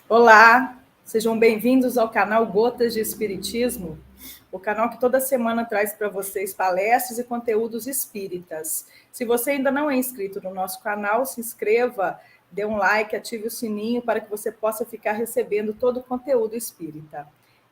Olá, sejam bem-vindos ao canal Gotas de Espiritismo, o canal que toda semana traz para vocês palestras e conteúdos espíritas. Se você ainda não é inscrito no nosso canal, se inscreva, dê um like, ative o sininho para que você possa ficar recebendo todo o conteúdo espírita.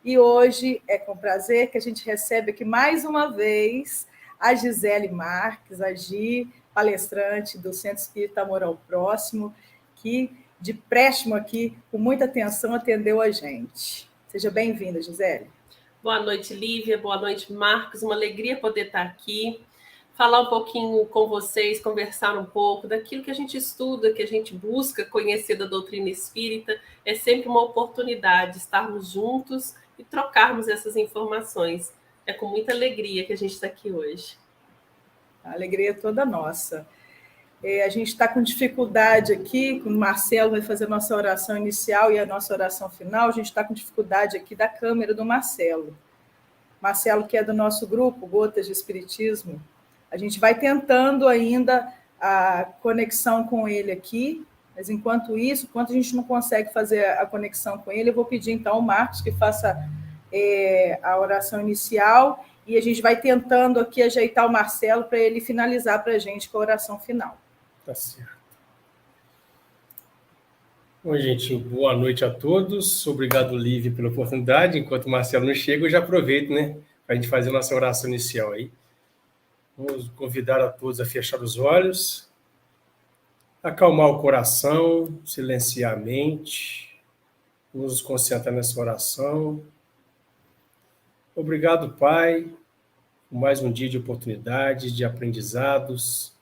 E hoje é com prazer que a gente recebe aqui mais uma vez a Gisele Marques, a Gi, palestrante do Centro Espírita Amor ao Próximo, que de préstimo aqui, com muita atenção, atendeu a gente. Seja bem-vinda, Gisele. Boa noite, Lívia. Boa noite, Marcos. Uma alegria poder estar aqui, falar um pouquinho com vocês, conversar um pouco daquilo que a gente estuda, que a gente busca conhecer da doutrina espírita. É sempre uma oportunidade estarmos juntos e trocarmos essas informações. É com muita alegria que a gente está aqui hoje. A alegria é toda nossa. A gente está com dificuldade aqui, o Marcelo vai fazer a nossa oração inicial e a nossa oração final, a gente está com dificuldade aqui da câmera do Marcelo. Marcelo, que é do nosso grupo, Gotas de Espiritismo, a gente vai tentando ainda a conexão com ele aqui, mas enquanto isso, enquanto a gente não consegue fazer a conexão com ele, eu vou pedir então ao Marcos que faça a oração inicial e a gente vai tentando aqui ajeitar o Marcelo para ele finalizar para a gente com a oração final. Tá certo. Bom, gente, boa noite a todos. Obrigado, Lívia, pela oportunidade. Enquanto o Marcelo não chega, eu já aproveito, para a gente fazer a nossa oração inicial aí. Vamos convidar a todos a fechar os olhos, acalmar o coração, silenciar a mente, nos concentrar nessa oração. Obrigado, Pai, por mais um dia de oportunidades, de aprendizados,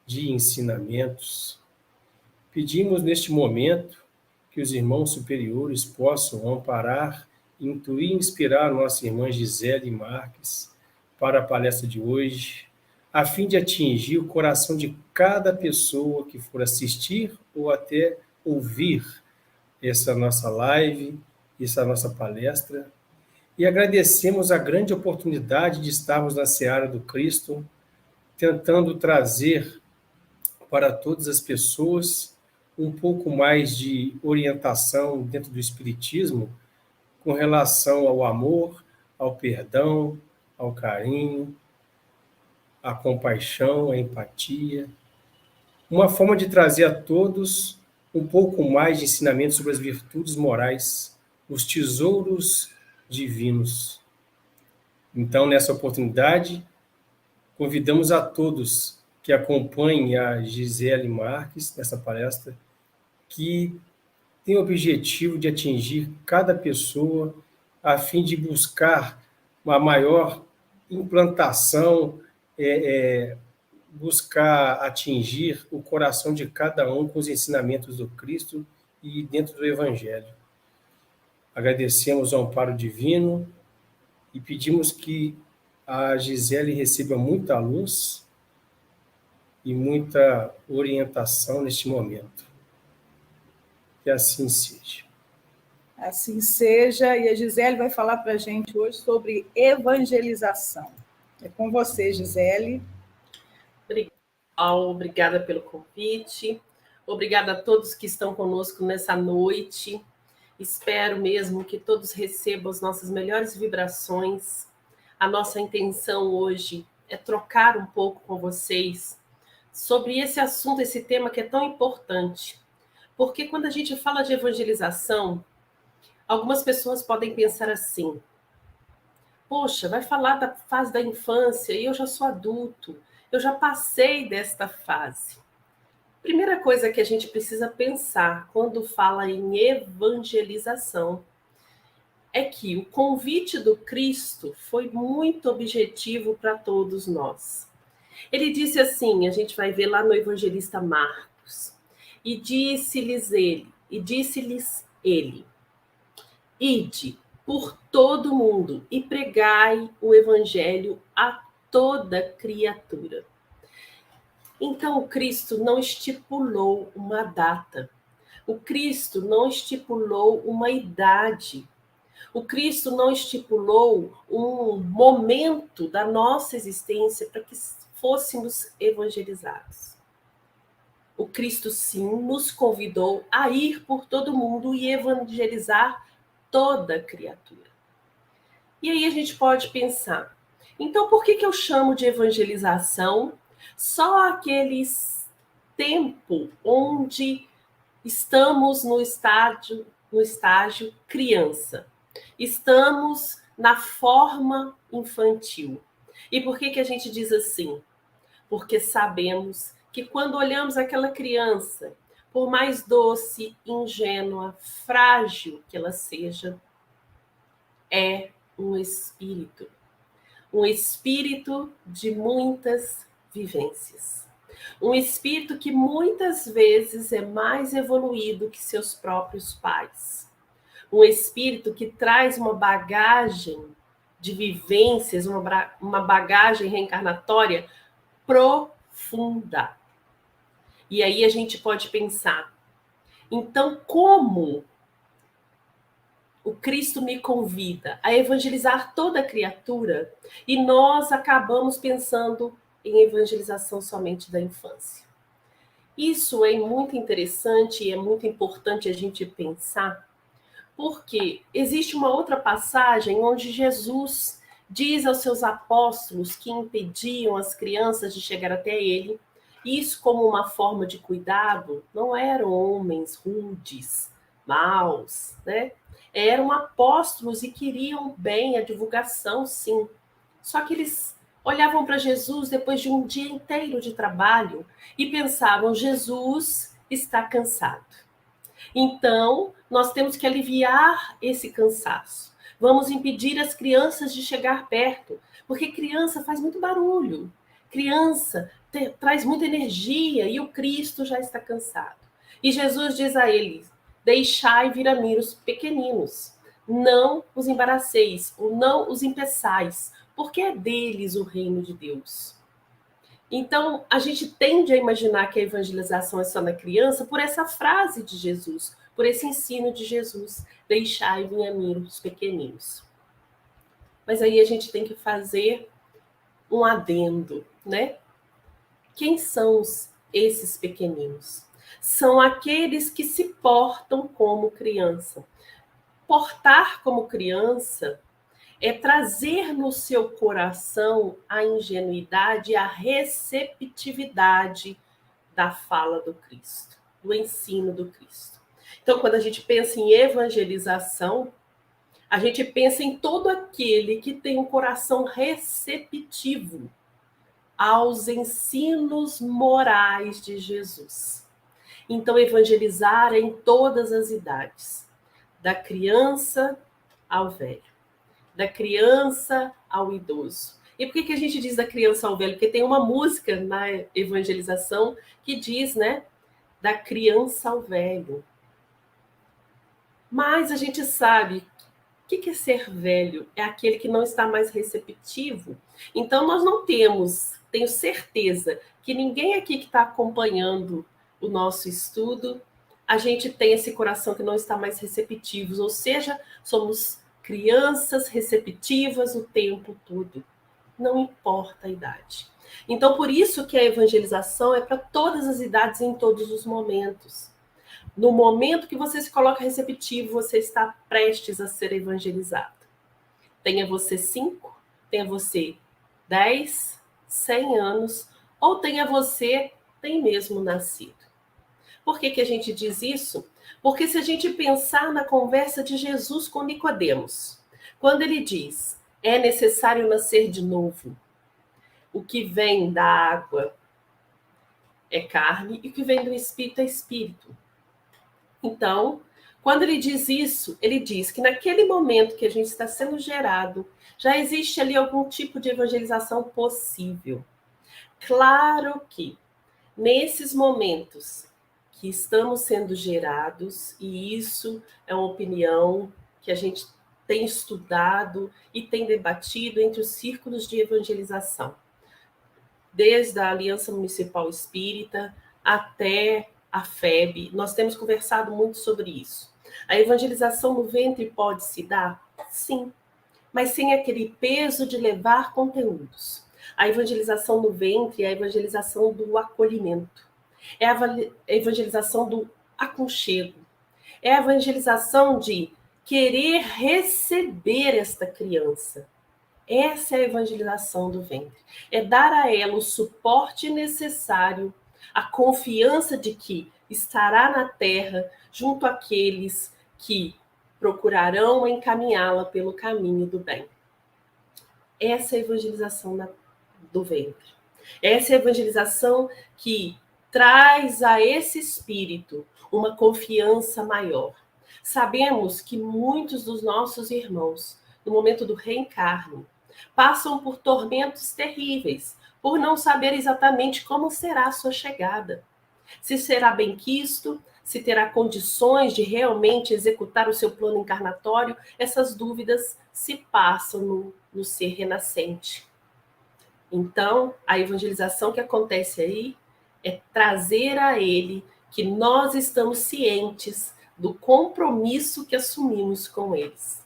de ensinamentos. Pedimos neste momento que os irmãos superiores possam amparar, intuir e inspirar nossa irmã Gisele Marques para a palestra de hoje, a fim de atingir o coração de cada pessoa que for assistir ou até ouvir essa nossa live, essa nossa palestra. E agradecemos a grande oportunidade de estarmos na Seara do Cristo, tentando trazer para todas as pessoas um pouco mais de orientação dentro do Espiritismo com relação ao amor, ao perdão, ao carinho, à compaixão, à empatia. Uma forma de trazer a todos um pouco mais de ensinamento sobre as virtudes morais, os tesouros divinos. Então, nessa oportunidade, convidamos a todos que acompanhem a Gisele Marques nessa palestra, que tem o objetivo de atingir cada pessoa a fim de buscar uma maior implantação, buscar atingir o coração de cada um com os ensinamentos do Cristo e dentro do Evangelho. Agradecemos ao amparo divino e pedimos que a Gisele receba muita luz e muita orientação neste momento. Que assim seja. Assim seja, e a Gisele vai falar para a gente hoje sobre evangelização. É com você, Gisele. Obrigada pelo convite. Obrigada a todos que estão conosco nessa noite. Espero mesmo que todos recebam as nossas melhores vibrações. A nossa intenção hoje é trocar um pouco com vocês sobre esse assunto, esse tema que é tão importante. Porque quando a gente fala de evangelização, algumas pessoas podem pensar assim: poxa, vai falar da fase da infância e eu já sou adulto, eu já passei desta fase. Primeira coisa que a gente precisa pensar quando fala em evangelização é que o convite do Cristo foi muito objetivo para todos nós. Ele disse assim, a gente vai ver lá no evangelista Marcos, e disse-lhes ele, ide por todo mundo e pregai o evangelho a toda criatura. Então, o Cristo não estipulou uma data. O Cristo não estipulou uma idade. O Cristo não estipulou um momento da nossa existência para que fôssemos evangelizados. O Cristo, sim, nos convidou a ir por todo mundo e evangelizar toda criatura. E aí a gente pode pensar, então por que eu chamo de evangelização só aqueles tempo onde estamos no estágio criança? Estamos na forma infantil. E por que a gente diz assim? Porque sabemos que quando olhamos aquela criança, por mais doce, ingênua, frágil que ela seja, é um espírito de muitas vivências. Um espírito que muitas vezes é mais evoluído que seus próprios pais. Um espírito que traz uma bagagem de vivências, uma bagagem reencarnatória profunda. E aí a gente pode pensar, então como o Cristo me convida a evangelizar toda criatura e nós acabamos pensando em evangelização somente da infância? Isso é muito interessante e é muito importante a gente pensar, porque existe uma outra passagem onde Jesus diz aos seus apóstolos que impediam as crianças de chegar até ele, isso como uma forma de cuidado, não eram homens rudes, maus, né? Eram apóstolos e queriam bem a divulgação, sim. Só que eles olhavam para Jesus depois de um dia inteiro de trabalho e pensavam, Jesus está cansado. Então, nós temos que aliviar esse cansaço. Vamos impedir as crianças de chegar perto, porque criança faz muito barulho. Criança traz muita energia e o Cristo já está cansado. E Jesus diz a eles, deixai vir a mim os pequeninos, não os embaraceis, ou não os impeçais, porque é deles o reino de Deus. Então, a gente tende a imaginar que a evangelização é só na criança por essa frase de Jesus, por esse ensino de Jesus, deixai vir a mim os pequeninos. Mas aí a gente tem que fazer um adendo, né? Quem são esses pequeninos? São aqueles que se portam como criança. Portar como criança é trazer no seu coração a ingenuidade e a receptividade da fala do Cristo, do ensino do Cristo. Então, quando a gente pensa em evangelização, a gente pensa em todo aquele que tem um coração receptivo aos ensinos morais de Jesus. Então, evangelizar é em todas as idades, da criança ao velho, da criança ao idoso. E por que a gente diz da criança ao velho? Porque tem uma música na evangelização que diz, né, da criança ao velho. Mas a gente sabe o que é ser velho? É aquele que não está mais receptivo. Então, nós não tenho certeza que ninguém aqui que está acompanhando o nosso estudo, a gente tem esse coração que não está mais receptivo, ou seja, somos crianças receptivas o tempo todo. Não importa a idade. Então, por isso que a evangelização é para todas as idades e em todos os momentos. No momento que você se coloca receptivo, você está prestes a ser evangelizado. Tenha você 5, tenha você 10, 100 anos, ou tenha você nem mesmo nascido. Por que a gente diz isso? Porque se a gente pensar na conversa de Jesus com Nicodemos, quando ele diz, é necessário nascer de novo, o que vem da água é carne e o que vem do espírito é espírito. Então, quando ele diz isso, ele diz que naquele momento que a gente está sendo gerado, já existe ali algum tipo de evangelização possível. Claro que nesses momentos que estamos sendo gerados, e isso é uma opinião que a gente tem estudado e tem debatido entre os círculos de evangelização, desde a Aliança Municipal Espírita até a FEB, nós temos conversado muito sobre isso. A evangelização no ventre pode se dar? Sim, mas sem aquele peso de levar conteúdos. A evangelização no ventre é a evangelização do acolhimento. É a evangelização do aconchego. É a evangelização de querer receber esta criança. Essa é a evangelização do ventre. É dar a ela o suporte necessário, a confiança de que estará na terra junto àqueles que procurarão encaminhá-la pelo caminho do bem. Essa é a evangelização do ventre. Essa é a evangelização que traz a esse espírito uma confiança maior. Sabemos que muitos dos nossos irmãos, no momento do reencarne, passam por tormentos terríveis, por não saber exatamente como será a sua chegada. Se será benquisto, se terá condições de realmente executar o seu plano encarnatório, essas dúvidas se passam no ser renascente. Então, a evangelização que acontece aí é trazer a ele que nós estamos cientes do compromisso que assumimos com eles.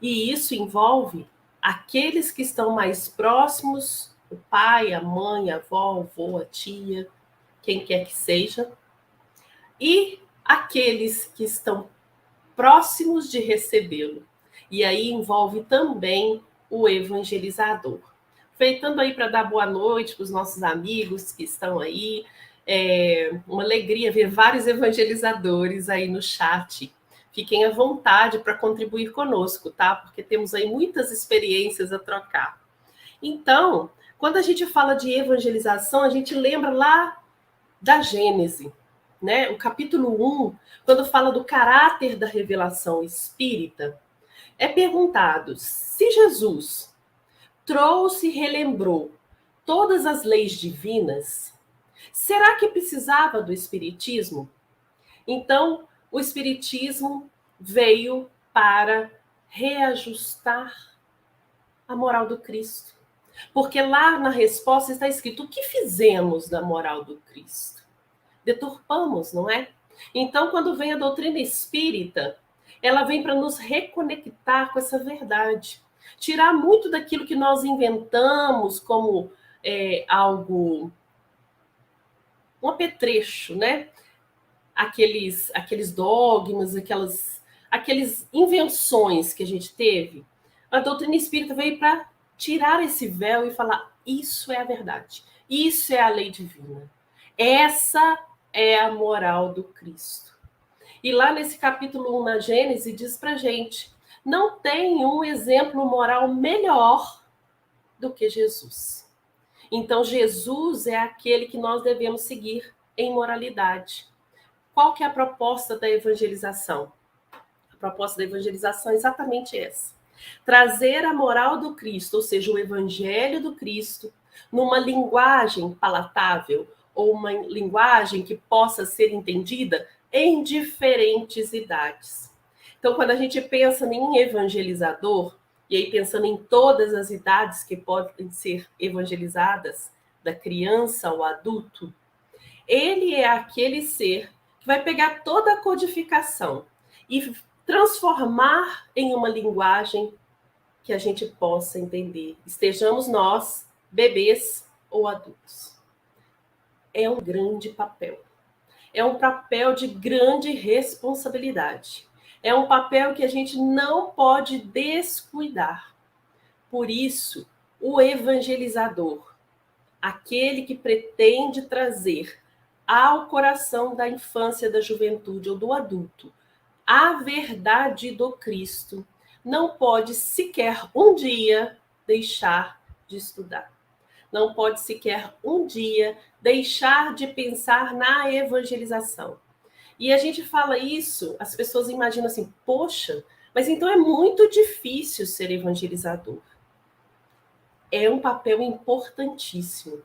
E isso envolve aqueles que estão mais próximos, o pai, a mãe, a avó, o avô, a tia, quem quer que seja, e aqueles que estão próximos de recebê-lo. E aí envolve também o evangelizador. Aproveitando aí para dar boa noite para os nossos amigos que estão aí, uma alegria ver vários evangelizadores aí no chat. Fiquem à vontade para contribuir conosco, tá? Porque temos aí muitas experiências a trocar. Então, quando a gente fala de evangelização, a gente lembra lá da Gênese, né? O capítulo 1, quando fala do caráter da revelação espírita, é perguntado se Jesus trouxe e relembrou todas as leis divinas, será que precisava do Espiritismo? Então, o Espiritismo veio para reajustar a moral do Cristo. Porque lá na resposta está escrito: o que fizemos da moral do Cristo? Deturpamos, não é? Então, quando vem a doutrina espírita, ela vem para nos reconectar com essa verdade. Tirar muito daquilo que nós inventamos como algo, um apetrecho, né? Aqueles dogmas, aquelas invenções que a gente teve. A doutrina espírita veio para tirar esse véu e falar: isso é a verdade, isso é a lei divina, essa é a moral do Cristo. E lá nesse capítulo 1 na Gênese diz pra gente: não tem um exemplo moral melhor do que Jesus. Então Jesus é aquele que nós devemos seguir em moralidade. Qual que é a proposta da evangelização? A proposta da evangelização é exatamente essa: trazer a moral do Cristo, ou seja, o evangelho do Cristo, numa linguagem palatável, ou uma linguagem que possa ser entendida em diferentes idades. Então, quando a gente pensa em evangelizador, e aí pensando em todas as idades que podem ser evangelizadas, da criança ao adulto, ele é aquele ser que vai pegar toda a codificação e transformar em uma linguagem que a gente possa entender, estejamos nós, bebês ou adultos. É um grande papel. É um papel de grande responsabilidade. É um papel que a gente não pode descuidar. Por isso, o evangelizador, aquele que pretende trazer ao coração da infância, da juventude ou do adulto a verdade do Cristo, não pode sequer um dia deixar de estudar. Não pode sequer um dia deixar de pensar na evangelização. E a gente fala isso, as pessoas imaginam assim: poxa, mas então é muito difícil ser evangelizador. É um papel importantíssimo,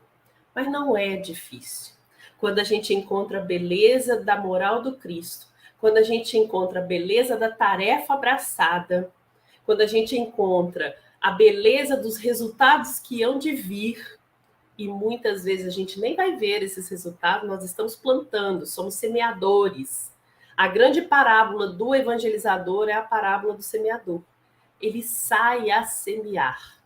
mas não é difícil. Quando a gente encontra a beleza da moral do Cristo, quando a gente encontra a beleza da tarefa abraçada, quando a gente encontra a beleza dos resultados que hão de vir, e muitas vezes a gente nem vai ver esses resultados, nós estamos plantando, somos semeadores. A grande parábola do evangelizador é a parábola do semeador. Ele sai a semear.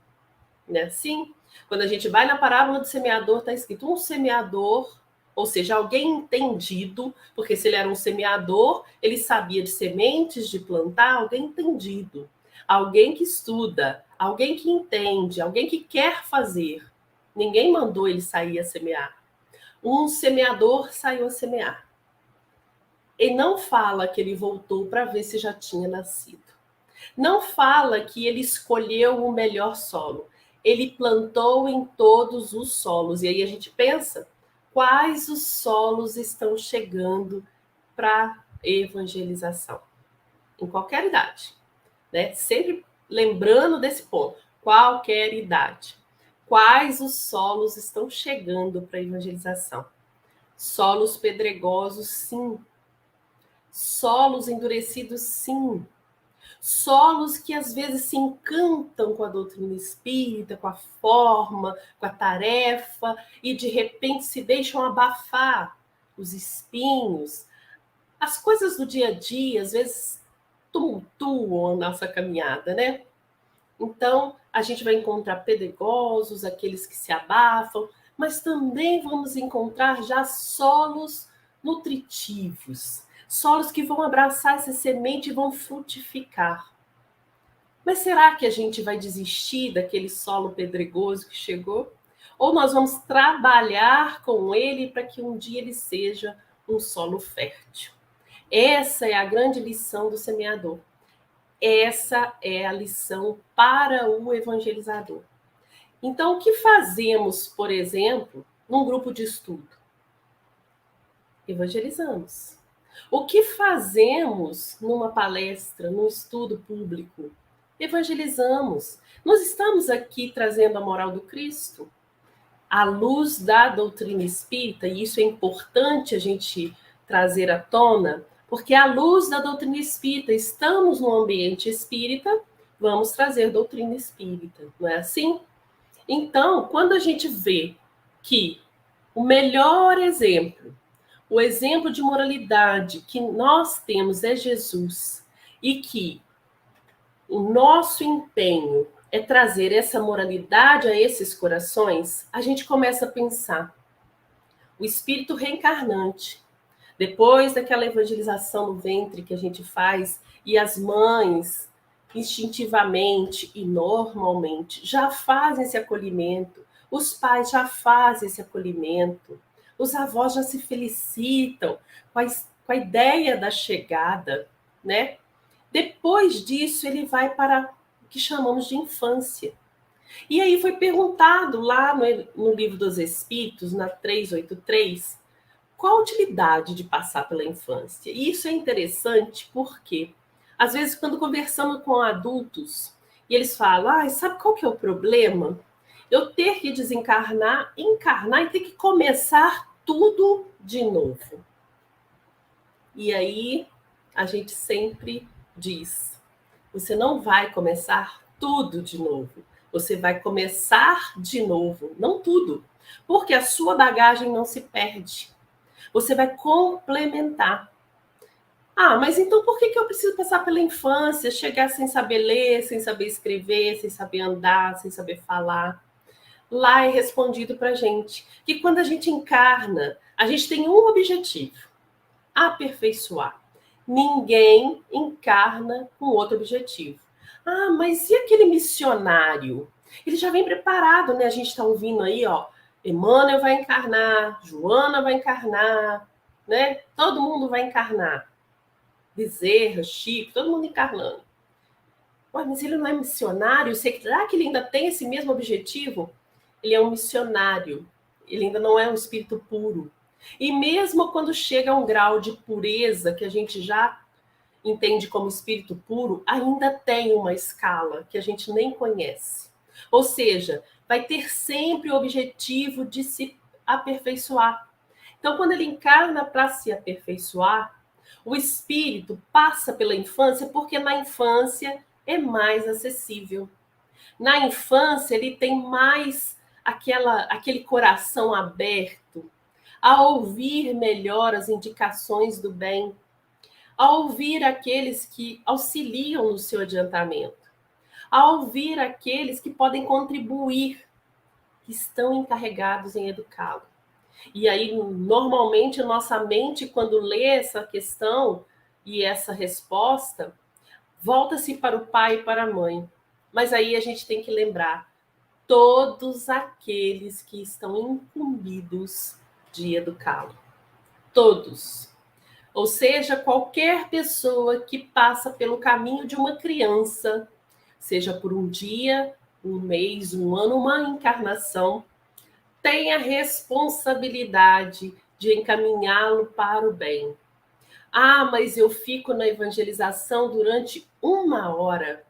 Não é assim? Quando a gente vai na parábola do semeador, está escrito: um semeador Ou seja, alguém entendido, porque se ele era um semeador, ele sabia de sementes, de plantar, alguém entendido. Alguém que estuda, alguém que entende, alguém que quer fazer. Ninguém mandou ele sair a semear. Um semeador saiu a semear. E não fala que ele voltou para ver se já tinha nascido. Não fala que ele escolheu o melhor solo. Ele plantou em todos os solos. E aí a gente pensa, quais os solos estão chegando para evangelização? Em qualquer idade, né? Sempre lembrando desse ponto, qualquer idade. Quais os solos estão chegando para evangelização? Solos pedregosos, sim. Solos endurecidos, sim. Solos que às vezes se encantam com a doutrina espírita, com a forma, com a tarefa, e de repente se deixam abafar os espinhos. As coisas do dia a dia, às vezes, tumultuam a nossa caminhada, né? Então, a gente vai encontrar pedregosos, aqueles que se abafam, mas também vamos encontrar já solos nutritivos, solos que vão abraçar essa semente e vão frutificar. Mas será que a gente vai desistir daquele solo pedregoso que chegou? Ou nós vamos trabalhar com ele para que um dia ele seja um solo fértil? Essa é a grande lição do semeador. Essa é a lição para o evangelizador. Então, o que fazemos, por exemplo, num grupo de estudo? Evangelizamos. O que fazemos numa palestra, num estudo público? Evangelizamos. Nós estamos aqui trazendo a moral do Cristo, à luz da doutrina espírita, e isso é importante a gente trazer à tona, porque à luz da doutrina espírita, estamos no ambiente espírita, vamos trazer doutrina espírita, não é assim? Então, quando a gente vê que o melhor exemplo, o exemplo de moralidade que nós temos é Jesus, e que o nosso empenho é trazer essa moralidade a esses corações, a gente começa a pensar. O espírito reencarnante, depois daquela evangelização no ventre que a gente faz, e as mães, instintivamente e normalmente, já fazem esse acolhimento, os pais já fazem esse acolhimento, os avós já se felicitam com a ideia da chegada, né? Depois disso, ele vai para o que chamamos de infância. E aí foi perguntado lá no Livro dos Espíritos, na 383, qual a utilidade de passar pela infância? E isso é interessante porque, às vezes, quando conversamos com adultos, e eles falam, sabe qual que é o problema? Eu ter que desencarnar, encarnar e ter que começar tudo de novo. E aí, a gente sempre diz, você não vai começar tudo de novo. Você vai começar de novo, não tudo. Porque a sua bagagem não se perde. Você vai complementar. Mas então por que eu preciso passar pela infância, chegar sem saber ler, sem saber escrever, sem saber andar, sem saber falar? Lá é respondido para a gente que quando a gente encarna, a gente tem um objetivo: aperfeiçoar. Ninguém encarna com outro objetivo. Mas e aquele missionário? Ele já vem preparado, né? A gente está ouvindo aí, Emmanuel vai encarnar, Joana vai encarnar, né? Todo mundo vai encarnar. Bezerra, Chico, todo mundo encarnando. Mas ele não é missionário? Será que ele ainda tem esse mesmo objetivo? Ele é um missionário. Ele ainda não é um espírito puro. E mesmo quando chega a um grau de pureza que a gente já entende como espírito puro, ainda tem uma escala que a gente nem conhece. Ou seja, vai ter sempre o objetivo de se aperfeiçoar. Então, quando ele encarna para se aperfeiçoar, o espírito passa pela infância porque na infância é mais acessível. Na infância, ele tem mais aquele coração aberto a ouvir melhor as indicações do bem, a ouvir aqueles que auxiliam no seu adiantamento, a ouvir aqueles que podem contribuir, que estão encarregados em educá-lo. E aí, normalmente, a nossa mente, quando lê essa questão e essa resposta, volta-se para o pai e para a mãe. Mas aí a gente tem que lembrar, todos aqueles que estão incumbidos de educá-lo. Todos. Ou seja, qualquer pessoa que passa pelo caminho de uma criança, seja por um dia, um mês, um ano, uma encarnação, tem a responsabilidade de encaminhá-lo para o bem. Ah, mas eu fico na evangelização durante 1 hora.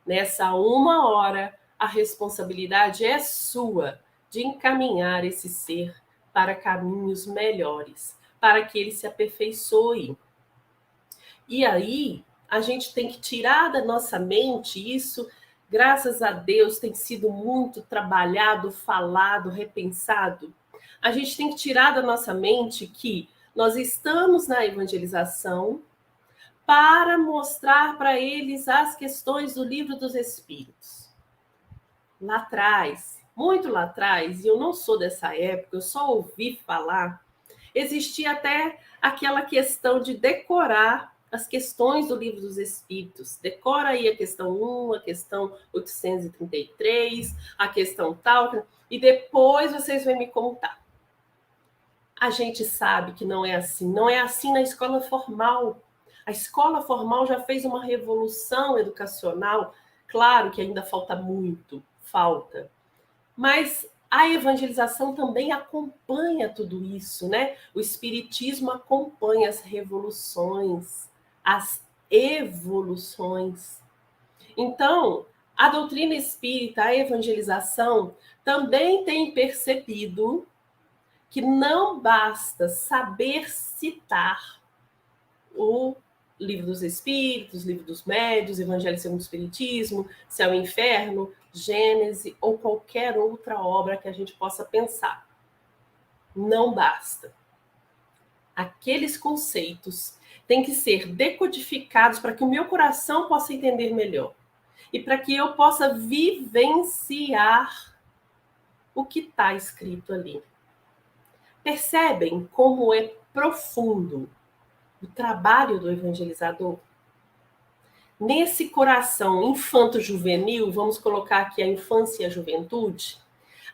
Nessa 1 hora, a responsabilidade é sua de encaminhar esse ser para caminhos melhores, para que ele se aperfeiçoe. E aí, a gente tem que tirar da nossa mente isso, graças a Deus, tem sido muito trabalhado, falado, repensado. A gente tem que tirar da nossa mente que nós estamos na evangelização para mostrar para eles as questões do Livro dos Espíritos. Lá atrás, muito lá atrás, e eu não sou dessa época, eu só ouvi falar, existia até aquela questão de decorar as questões do Livro dos Espíritos. Decora aí a questão 1, a questão 833, a questão tal, e depois vocês vão me contar. A gente sabe que não é assim. Não é assim na escola formal. A escola formal já fez uma revolução educacional. Claro que ainda falta muito, falta. Mas a evangelização também acompanha tudo isso, né? O espiritismo acompanha as revoluções, as evoluções. Então, a doutrina espírita, a evangelização, também tem percebido que não basta saber citar o Livro dos Espíritos, Livro dos Médiuns, Evangelho segundo o Espiritismo, Céu e Inferno, Gênese ou qualquer outra obra que a gente possa pensar. Não basta. Aqueles conceitos têm que ser decodificados para que o meu coração possa entender melhor e para que eu possa vivenciar o que está escrito ali. Percebem como é profundo o trabalho do evangelizador? Nesse coração infanto-juvenil, vamos colocar aqui a infância e a juventude,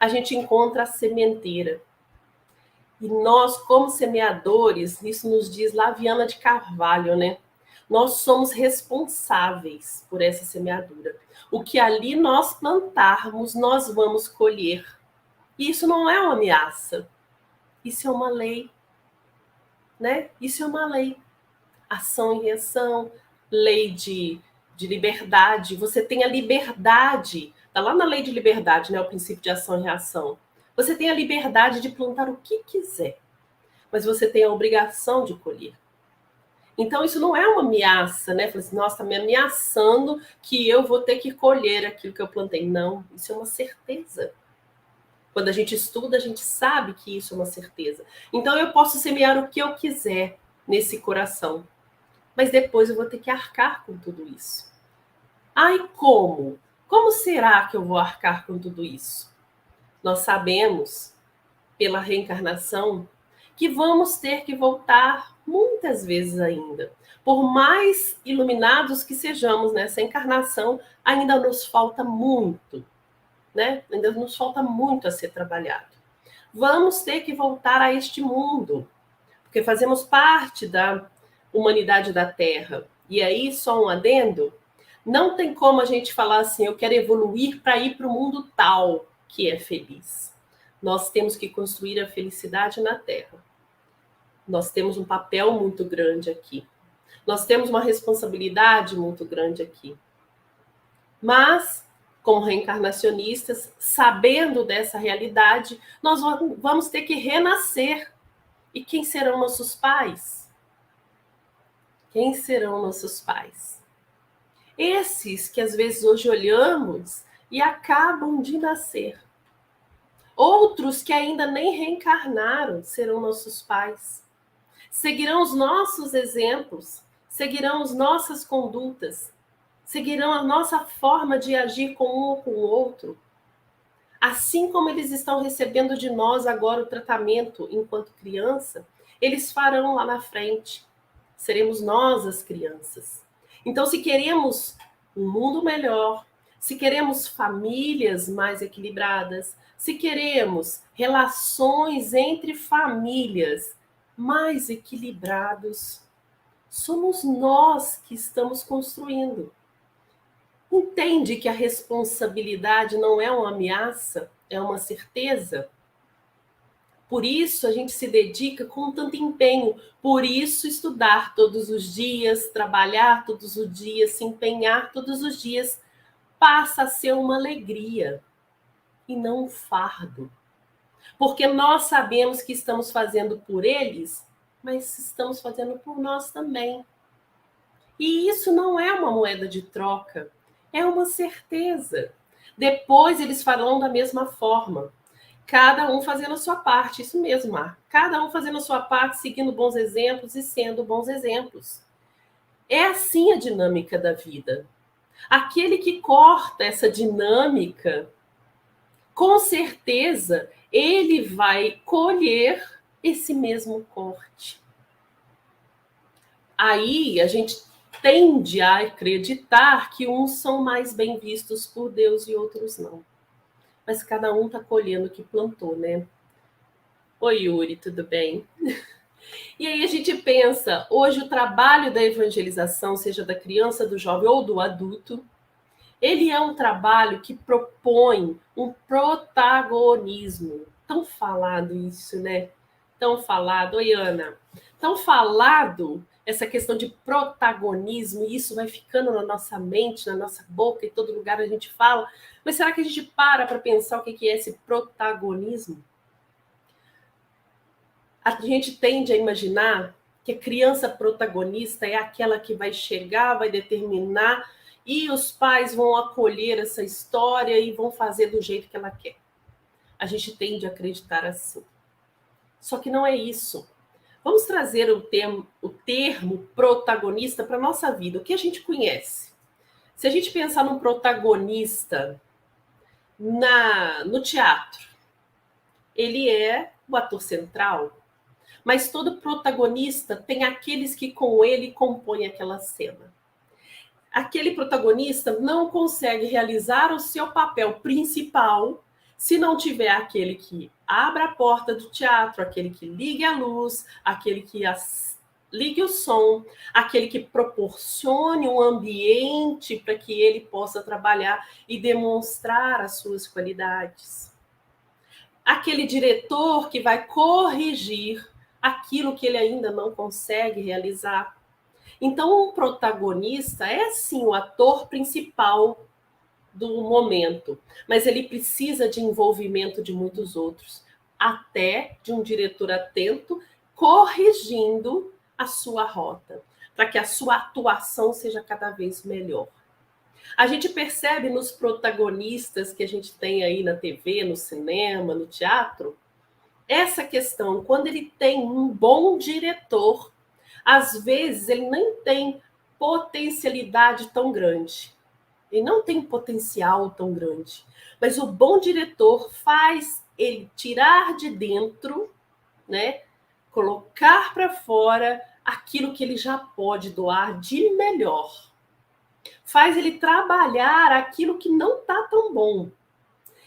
a gente encontra a sementeira. E nós, como semeadores, isso nos diz lá Viana de Carvalho, né? Nós somos responsáveis por essa semeadura. O que ali nós plantarmos, nós vamos colher. E isso não é uma ameaça. Isso é uma lei, né? Isso é uma lei. Ação e reação, lei de liberdade. Você tem a liberdade. Está lá na lei de liberdade, né? O princípio de ação e reação. Você tem a liberdade de plantar o que quiser, mas você tem a obrigação de colher. Então, isso não é uma ameaça, né? Fala assim, nossa, está me ameaçando que eu vou ter que colher aquilo que eu plantei. Não, isso é uma certeza. Quando a gente estuda, a gente sabe que isso é uma certeza. Então, eu posso semear o que eu quiser nesse coração, mas depois eu vou ter que arcar com tudo isso. Ai, como? Como será que eu vou arcar com tudo isso? Nós sabemos, pela reencarnação, que vamos ter que voltar muitas vezes ainda. Por mais iluminados que sejamos nessa encarnação, ainda nos falta muito, né? Ainda nos falta muito a ser trabalhado. Vamos ter que voltar a este mundo, porque fazemos parte da humanidade da Terra. E aí, só um adendo, não tem como a gente falar assim, eu quero evoluir para ir para o mundo tal que é feliz. Nós temos que construir a felicidade na Terra. Nós temos um papel muito grande aqui. Nós temos uma responsabilidade muito grande aqui. Mas, como reencarnacionistas, sabendo dessa realidade, nós vamos ter que renascer. E quem serão nossos pais? Quem serão nossos pais? Esses que às vezes hoje olhamos e acabam de nascer. Outros que ainda nem reencarnaram serão nossos pais. Seguirão os nossos exemplos, seguirão as nossas condutas, seguirão a nossa forma de agir com um ou com o outro. Assim como eles estão recebendo de nós agora o tratamento enquanto criança, eles farão lá na frente. Seremos nós as crianças. Então, se queremos um mundo melhor, se queremos famílias mais equilibradas, se queremos relações entre famílias mais equilibrados, somos nós que estamos construindo. Entende que a responsabilidade não é uma ameaça, é uma certeza? Por isso a gente se dedica com tanto empenho, por isso estudar todos os dias, trabalhar todos os dias, se empenhar todos os dias, passa a ser uma alegria e não um fardo. Porque nós sabemos que estamos fazendo por eles, mas estamos fazendo por nós também. E isso não é uma moeda de troca, é uma certeza. Depois eles falam da mesma forma. Cada um fazendo a sua parte, isso mesmo, Mar. Cada um fazendo a sua parte, seguindo bons exemplos e sendo bons exemplos. É assim a dinâmica da vida. Aquele que corta essa dinâmica, com certeza, ele vai colher esse mesmo corte. Aí a gente tende a acreditar que uns são mais bem vistos por Deus e outros não. Mas cada um está colhendo o que plantou, né? Oi, Yuri, tudo bem? E aí a gente pensa, hoje o trabalho da evangelização, seja da criança, do jovem ou do adulto, ele é um trabalho que propõe um protagonismo. Tão falado isso, né? Tão falado. Oi, Ana. Tão falado essa questão de protagonismo, e isso vai ficando na nossa mente, na nossa boca, em todo lugar a gente fala. Mas será que a gente para pensar o que é esse protagonismo? A gente tende a imaginar que a criança protagonista é aquela que vai chegar, vai determinar, e os pais vão acolher essa história e vão fazer do jeito que ela quer. A gente tende a acreditar assim. Só que não é isso. Vamos trazer o termo protagonista para a nossa vida. O que a gente conhece? Se a gente pensar num protagonista no teatro, ele é o ator central, mas todo protagonista tem aqueles que com ele compõem aquela cena. Aquele protagonista não consegue realizar o seu papel principal se não tiver aquele que abra a porta do teatro, aquele que ligue a luz, aquele que ligue o som, aquele que proporcione um ambiente para que ele possa trabalhar e demonstrar as suas qualidades. Aquele diretor que vai corrigir aquilo que ele ainda não consegue realizar. Então, o protagonista é, sim, o ator principal do momento, mas ele precisa de envolvimento de muitos outros, até de um diretor atento, corrigindo a sua rota, para que a sua atuação seja cada vez melhor. A gente percebe nos protagonistas que a gente tem aí na TV, no cinema, no teatro, essa questão, quando ele tem um bom diretor, às vezes ele nem tem potencialidade tão grande. Ele não tem potencial tão grande. Mas o bom diretor faz ele tirar de dentro, né, colocar para fora aquilo que ele já pode doar de melhor. Faz ele trabalhar aquilo que não está tão bom.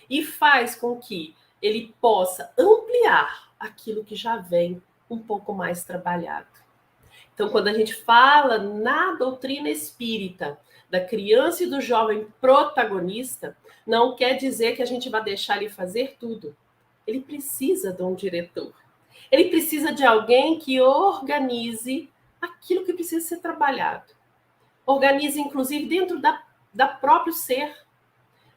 E faz com que ele possa ampliar aquilo que já vem um pouco mais trabalhado. Então, quando a gente fala na doutrina espírita da criança e do jovem protagonista, não quer dizer que a gente vai deixar ele fazer tudo. Ele precisa de um diretor. Ele precisa de alguém que organize aquilo que precisa ser trabalhado. Organize, inclusive, dentro da próprio ser.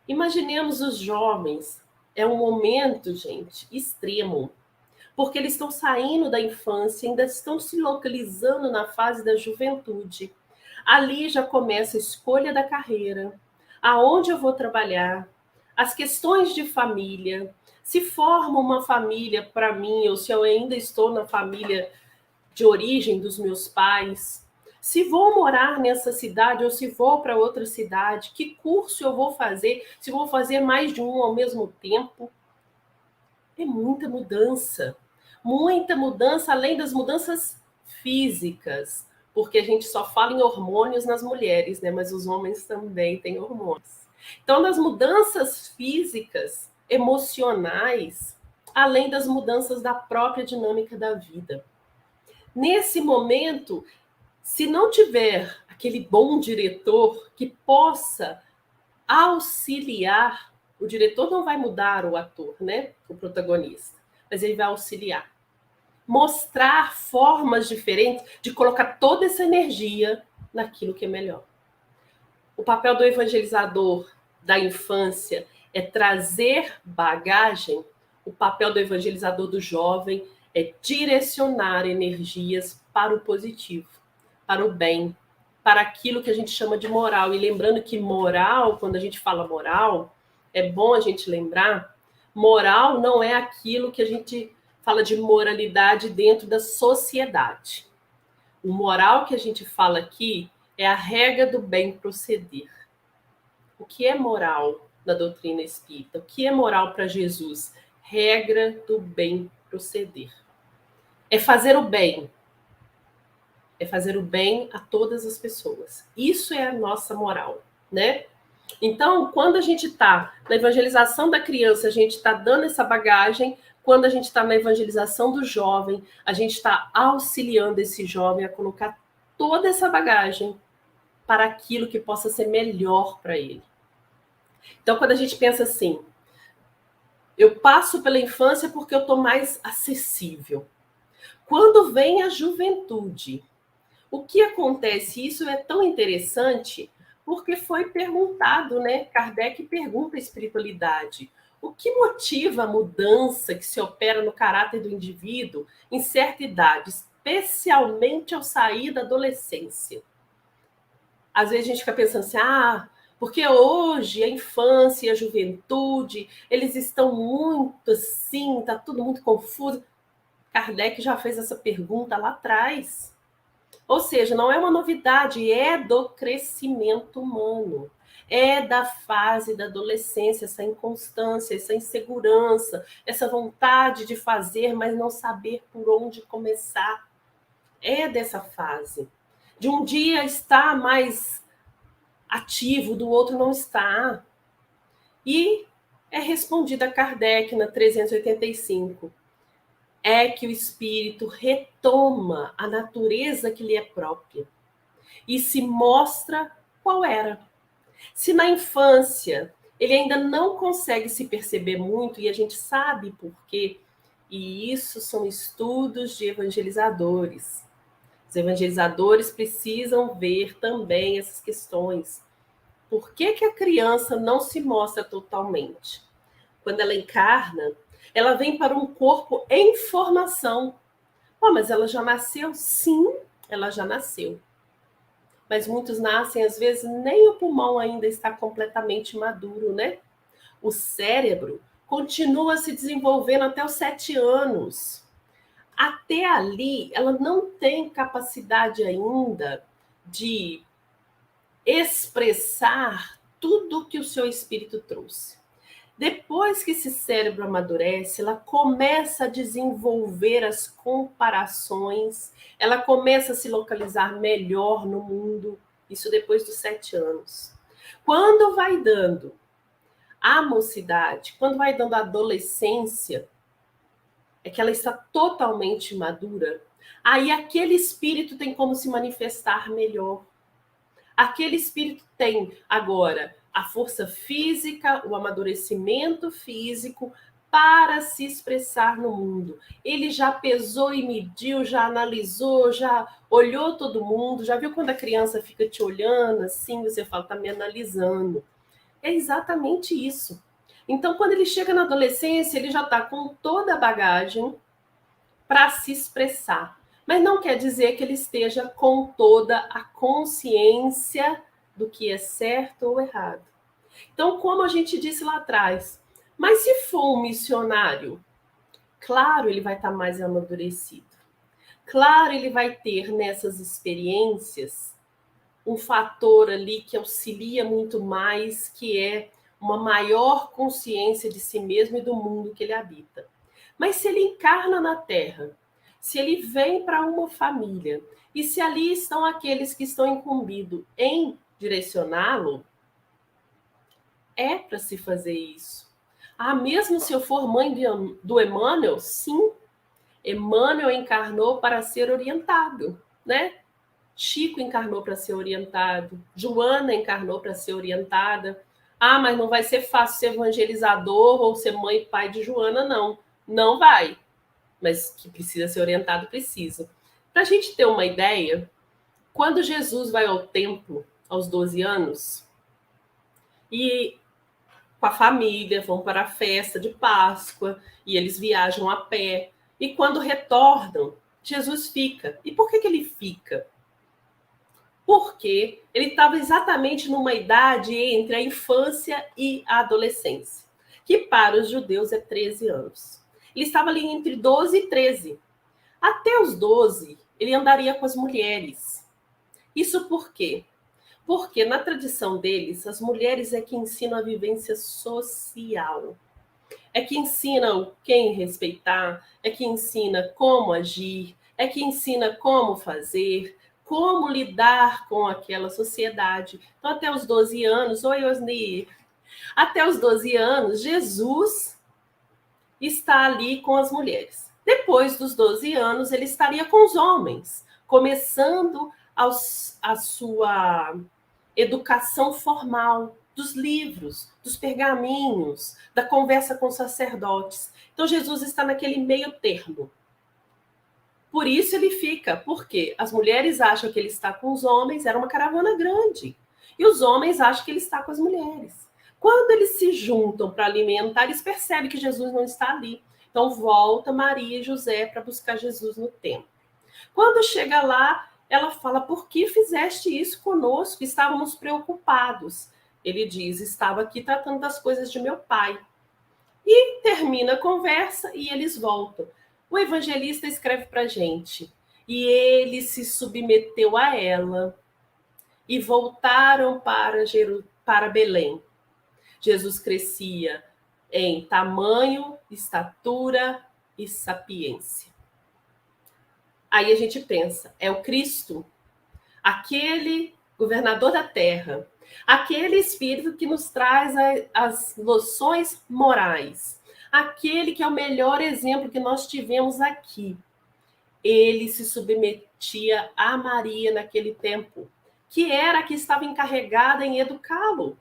Imaginemos os jovens. É um momento, gente, extremo. Porque eles estão saindo da infância, ainda estão se localizando na fase da juventude. Ali já começa a escolha da carreira, aonde eu vou trabalhar, as questões de família, se forma uma família para mim, ou se eu ainda estou na família de origem dos meus pais. Se vou morar nessa cidade ou se vou para outra cidade, que curso eu vou fazer, se vou fazer mais de um ao mesmo tempo. É muita mudança além das mudanças físicas, porque a gente só fala em hormônios nas mulheres, né? Mas os homens também têm hormônios. Então, das mudanças físicas, emocionais, além das mudanças da própria dinâmica da vida. Nesse momento, se não tiver aquele bom diretor que possa auxiliar, o diretor não vai mudar o ator, né? O protagonista, mas ele vai auxiliar. Mostrar formas diferentes de colocar toda essa energia naquilo que é melhor. O papel do evangelizador da infância é trazer bagagem, o papel do evangelizador do jovem é direcionar energias para o positivo, para o bem, para aquilo que a gente chama de moral. E lembrando que moral, quando a gente fala moral, é bom a gente lembrar, moral não é aquilo que a gente fala de moralidade dentro da sociedade. O moral que a gente fala aqui é a regra do bem proceder. O que é moral na doutrina espírita? O que é moral para Jesus? Regra do bem proceder. É fazer o bem. É fazer o bem a todas as pessoas. Isso é a nossa moral, né? Então, quando a gente está na evangelização da criança, a gente está dando essa bagagem. Quando a gente está na evangelização do jovem, a gente está auxiliando esse jovem a colocar toda essa bagagem para aquilo que possa ser melhor para ele. Então, quando a gente pensa assim, eu passo pela infância porque eu estou mais acessível. Quando vem a juventude, o que acontece? Isso é tão interessante porque foi perguntado, né? Kardec pergunta a espiritualidade. O que motiva a mudança que se opera no caráter do indivíduo em certa idade, especialmente ao sair da adolescência? Às vezes a gente fica pensando assim, porque hoje a infância e a juventude, eles estão muito assim, está tudo muito confuso. Kardec já fez essa pergunta lá atrás. Ou seja, não é uma novidade, é do crescimento humano. É da fase da adolescência, essa inconstância, essa insegurança, essa vontade de fazer, mas não saber por onde começar. É dessa fase. De um dia estar mais ativo, do outro não está. E é respondida a Kardec na 385. É que o espírito retoma a natureza que lhe é própria e se mostra qual era. Se na infância ele ainda não consegue se perceber muito, e a gente sabe por quê, e isso são estudos de evangelizadores. Os evangelizadores precisam ver também essas questões. Por que a criança não se mostra totalmente? Quando ela encarna, ela vem para um corpo em formação. Mas ela já nasceu? Sim, ela já nasceu. Mas muitos nascem, às vezes, nem o pulmão ainda está completamente maduro, né? O cérebro continua se desenvolvendo até os 7 anos. Até ali, ela não tem capacidade ainda de expressar tudo que o seu espírito trouxe. Depois que esse cérebro amadurece, ela começa a desenvolver as comparações, ela começa a se localizar melhor no mundo, isso depois dos 7 anos. Quando vai dando a mocidade, quando vai dando a adolescência, é que ela está totalmente madura, aí aquele espírito tem como se manifestar melhor. Aquele espírito tem agora a força física, o amadurecimento físico para se expressar no mundo. Ele já pesou e mediu, já analisou, já olhou todo mundo. Já viu quando a criança fica te olhando assim, você fala, está me analisando. É exatamente isso. Então, quando ele chega na adolescência, ele já está com toda a bagagem para se expressar. Mas não quer dizer que ele esteja com toda a consciência do que é certo ou errado. Então, como a gente disse lá atrás, mas se for um missionário, claro, ele vai estar mais amadurecido. Claro, ele vai ter nessas experiências um fator ali que auxilia muito mais, que é uma maior consciência de si mesmo e do mundo que ele habita. Mas se ele encarna na Terra, se ele vem para uma família, e se ali estão aqueles que estão incumbidos em direcioná-lo, é para se fazer isso. Ah, mesmo se eu for mãe do Emmanuel, sim, Emmanuel encarnou para ser orientado, né? Chico encarnou para ser orientado, Joana encarnou para ser orientada. Ah, mas não vai ser fácil ser evangelizador ou ser mãe e pai de Joana, não. Não vai. Mas que precisa ser orientado, precisa. Para a gente ter uma ideia, quando Jesus vai ao templo aos 12 anos e com a família vão para a festa de Páscoa e eles viajam a pé, e quando retornam, Jesus fica. E por que ele fica? Porque ele estava exatamente numa idade entre a infância e a adolescência, que para os judeus é 13 anos. Ele estava ali entre 12 e 13. Até os 12, ele andaria com as mulheres. Isso por quê? Porque na tradição deles, as mulheres é que ensinam a vivência social. É que ensina quem respeitar, é que ensina como agir, é que ensina como fazer, como lidar com aquela sociedade. Então, até os 12 anos, oi, Osni, até os 12 anos, Jesus está ali com as mulheres. Depois dos 12 anos, ele estaria com os homens, começando a sua educação formal, dos livros, dos pergaminhos, da conversa com sacerdotes. Então, Jesus está naquele meio termo. Por isso ele fica, porque as mulheres acham que ele está com os homens, era uma caravana grande, e os homens acham que ele está com as mulheres. Quando eles se juntam para alimentar, eles percebem que Jesus não está ali. Então volta Maria e José para buscar Jesus no templo. Quando chega lá, ela fala, por que fizeste isso conosco? Estávamos preocupados. Ele diz, estava aqui tratando das coisas de meu pai. E termina a conversa e eles voltam. O evangelista escreve para a gente, e ele se submeteu a ela, e voltaram para Belém. Jesus crescia em tamanho, estatura e sapiência. Aí a gente pensa, é o Cristo, aquele governador da terra, aquele espírito que nos traz as noções morais, aquele que é o melhor exemplo que nós tivemos aqui. Ele se submetia a Maria naquele tempo, que era a que estava encarregada em educá-lo,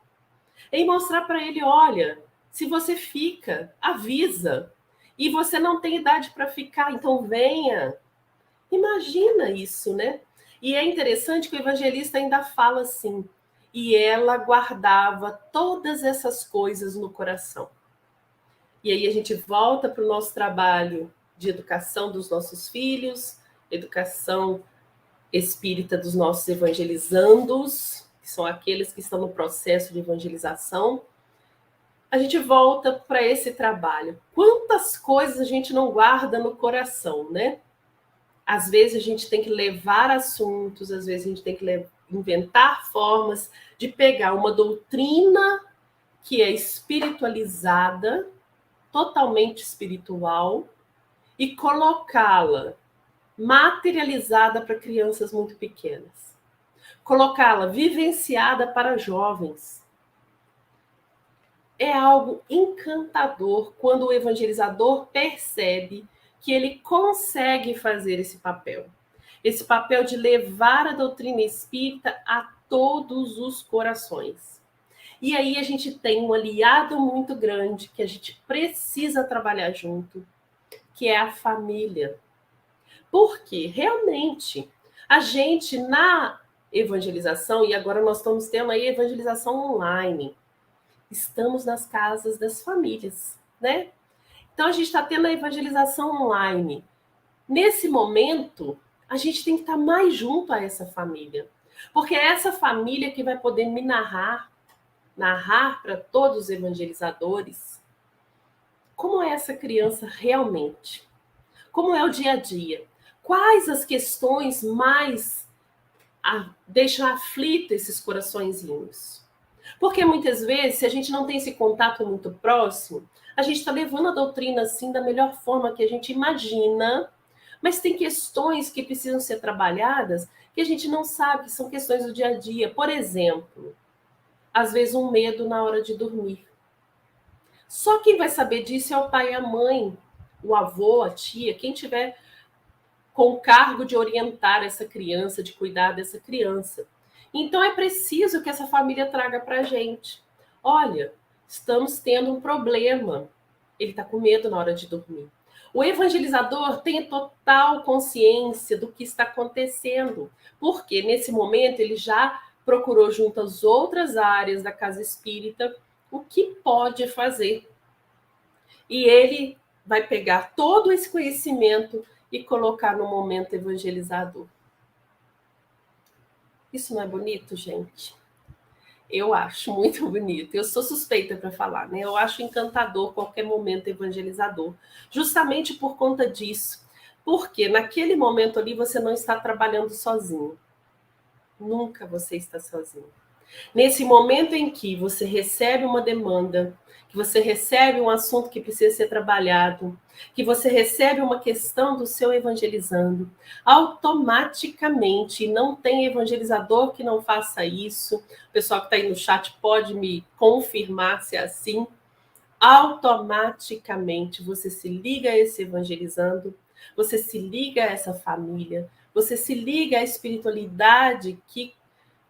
em mostrar para ele, olha, se você fica, avisa, e você não tem idade para ficar, então venha. Imagina isso, né? E é interessante que o evangelista ainda fala assim, e ela guardava todas essas coisas no coração. E aí a gente volta para o nosso trabalho de educação dos nossos filhos, educação espírita dos nossos evangelizandos, que são aqueles que estão no processo de evangelização. A gente volta para esse trabalho. Quantas coisas a gente não guarda no coração, né? Às vezes a gente tem que levar assuntos, às vezes a gente tem que inventar formas de pegar uma doutrina que é espiritualizada, totalmente espiritual, e colocá-la materializada para crianças muito pequenas. Colocá-la vivenciada para jovens. É algo encantador quando o evangelizador percebe que ele consegue fazer esse papel de levar a doutrina espírita a todos os corações. E aí a gente tem um aliado muito grande que a gente precisa trabalhar junto, que é a família. Porque realmente a gente na evangelização, e agora nós estamos tendo aí evangelização online, estamos nas casas das famílias, né? Então, a gente está tendo a evangelização online. Nesse momento, a gente tem que estar mais junto a essa família. Porque é essa família que vai poder me narrar para todos os evangelizadores como é essa criança realmente. Como é o dia a dia. Quais as questões mais deixam aflitos esses coraçõezinhos? Porque muitas vezes, se a gente não tem esse contato muito próximo, a gente está levando a doutrina assim da melhor forma que a gente imagina, mas tem questões que precisam ser trabalhadas que a gente não sabe, que são questões do dia a dia. Por exemplo, às vezes um medo na hora de dormir. Só quem vai saber disso é o pai e a mãe, o avô, a tia, quem tiver com o cargo de orientar essa criança, de cuidar dessa criança. Então é preciso que essa família traga para a gente. Olha, estamos tendo um problema. Ele está com medo na hora de dormir. O evangelizador tem total consciência do que está acontecendo, porque nesse momento ele já procurou junto às outras áreas da casa espírita o que pode fazer. E ele vai pegar todo esse conhecimento e colocar no momento evangelizador. Isso não é bonito, gente? Eu acho muito bonito. Eu sou suspeita para falar, né? Eu acho encantador qualquer momento evangelizador. Justamente por conta disso. Porque naquele momento ali você não está trabalhando sozinho. Nunca você está sozinho. Nesse momento em que você recebe uma demanda, que você recebe um assunto que precisa ser trabalhado, que você recebe uma questão do seu evangelizando, automaticamente, não tem evangelizador que não faça isso, o pessoal que está aí no chat pode me confirmar se é assim, automaticamente você se liga a esse evangelizando, você se liga a essa família, você se liga à espiritualidade que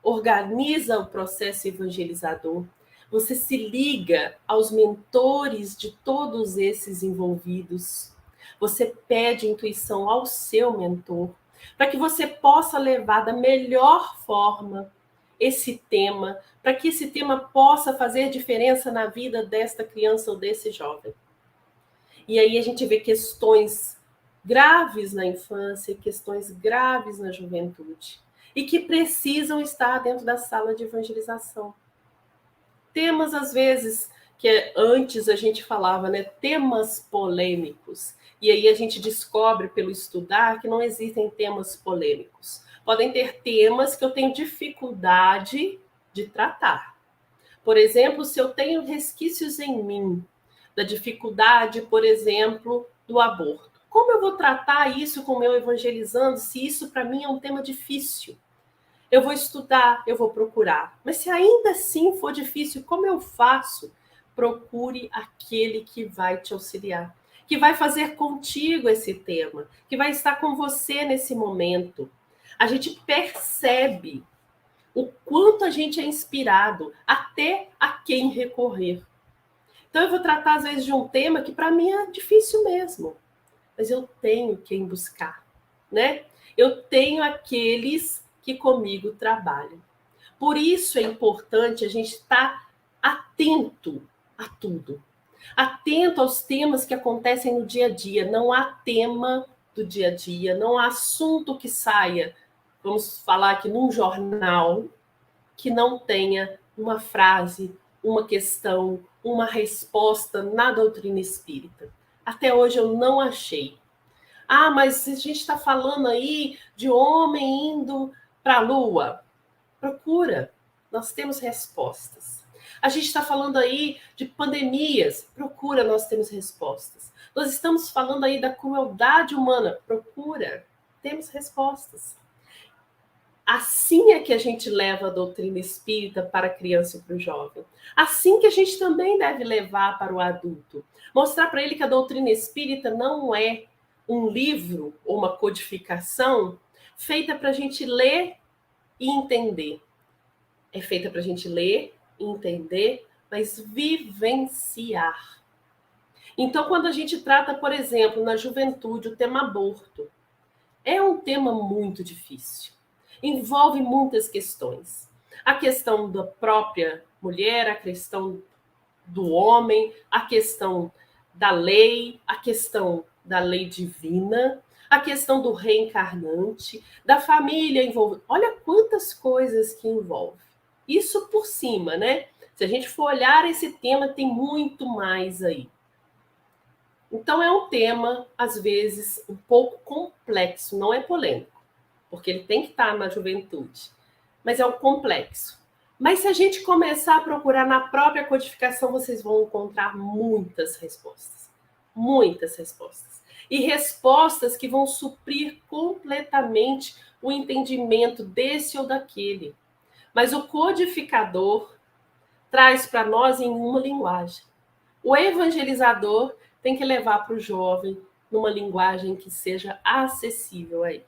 organiza o processo evangelizador, você se liga aos mentores de todos esses envolvidos, você pede intuição ao seu mentor, para que você possa levar da melhor forma esse tema, para que esse tema possa fazer diferença na vida desta criança ou desse jovem. E aí a gente vê questões graves na infância, questões graves na juventude, e que precisam estar dentro da sala de evangelização. Temas, às vezes, que antes a gente falava, né, temas polêmicos, e aí a gente descobre pelo estudar que não existem temas polêmicos. Podem ter temas que eu tenho dificuldade de tratar. Por exemplo, se eu tenho resquícios em mim da dificuldade, por exemplo, do aborto. Como eu vou tratar isso com o meu evangelizando se isso para mim é um tema difícil? Eu vou estudar, eu vou procurar. Mas se ainda assim for difícil, como eu faço? Procure aquele que vai te auxiliar, que vai fazer contigo esse tema, que vai estar com você nesse momento. A gente percebe o quanto a gente é inspirado, até a quem recorrer. Então eu vou tratar, às vezes, de um tema que para mim é difícil mesmo, mas eu tenho quem buscar, né? Eu tenho aqueles que comigo trabalham. Por isso é importante a gente estar atento a tudo. Atento aos temas que acontecem no dia a dia. Não há tema do dia a dia, não há assunto que saia, vamos falar aqui num jornal, que não tenha uma frase, uma questão, uma resposta na doutrina espírita. Até hoje eu não achei. Ah, mas a gente está falando aí de homem indo para a Lua. Procura, nós temos respostas. A gente está falando aí de pandemias. Procura, nós temos respostas. Nós estamos falando aí da crueldade humana. Procura, temos respostas. Assim é que a gente leva a doutrina espírita para a criança e para o jovem. Assim que a gente também deve levar para o adulto. Mostrar para ele que a doutrina espírita não é um livro ou uma codificação feita para a gente ler e entender. É feita para a gente ler e entender, mas vivenciar. Então, quando a gente trata, por exemplo, na juventude, o tema aborto, é um tema muito difícil. Envolve muitas questões. A questão da própria mulher, a questão do homem, a questão da lei, a questão da lei divina, a questão do reencarnante, da família envolvida. Olha quantas coisas que envolve. Isso por cima, né? Se a gente for olhar esse tema, tem muito mais aí. Então, é um tema, às vezes, um pouco complexo, não é polêmico, porque ele tem que estar na juventude, mas é um complexo. Mas se a gente começar a procurar na própria codificação, vocês vão encontrar muitas respostas. Muitas respostas. E respostas que vão suprir completamente o entendimento desse ou daquele. Mas o codificador traz para nós em uma linguagem. O evangelizador tem que levar para o jovem numa linguagem que seja acessível a ele.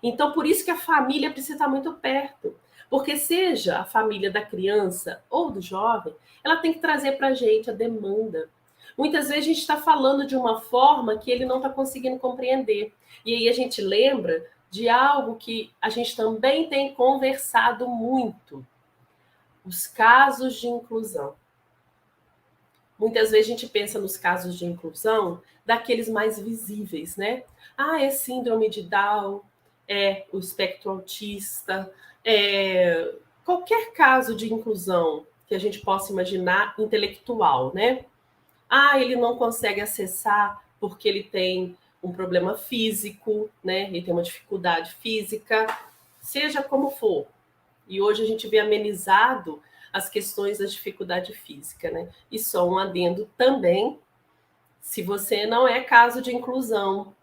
Então, por isso que a família precisa estar muito perto. Porque seja a família da criança ou do jovem, ela tem que trazer para a gente a demanda. Muitas vezes a gente está falando de uma forma que ele não está conseguindo compreender. E aí a gente lembra de algo que a gente também tem conversado muito. Os casos de inclusão. Muitas vezes a gente pensa nos casos de inclusão daqueles mais visíveis, né? Ah, é síndrome de Down, é o espectro autista, qualquer caso de inclusão que a gente possa imaginar intelectual, né? Ah, ele não consegue acessar porque ele tem um problema físico, né? Ele tem uma dificuldade física, seja como for. E hoje a gente vê amenizado as questões da dificuldade física, né? E só um adendo também, se você não é caso de inclusão,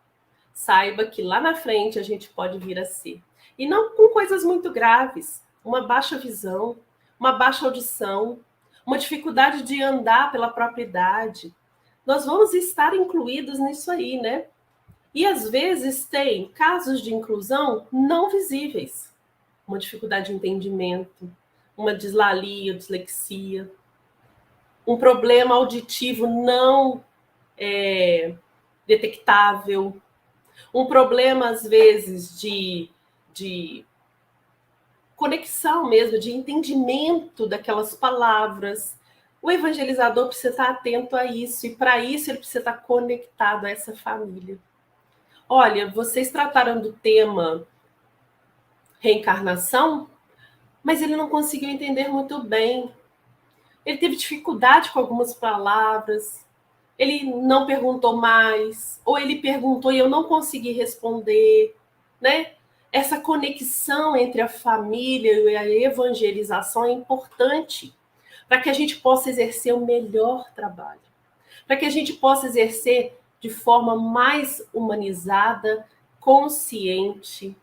saiba que lá na frente a gente pode vir a ser. E não com coisas muito graves, uma baixa visão, uma baixa audição, uma dificuldade de andar pela própria idade. Nós vamos estar incluídos nisso aí, né? E às vezes tem casos de inclusão não visíveis, uma dificuldade de entendimento, uma dislalia, dislexia, um problema auditivo não detectável, um problema, às vezes, de conexão mesmo, de entendimento daquelas palavras. O evangelizador precisa estar atento a isso, e para isso ele precisa estar conectado a essa família. Olha, vocês trataram do tema reencarnação, mas ele não conseguiu entender muito bem. Ele teve dificuldade com algumas palavras, ele não perguntou mais, ou ele perguntou e eu não consegui responder, né? Essa conexão entre a família e a evangelização é importante para que a gente possa exercer o melhor trabalho, para que a gente possa exercer de forma mais humanizada, consciente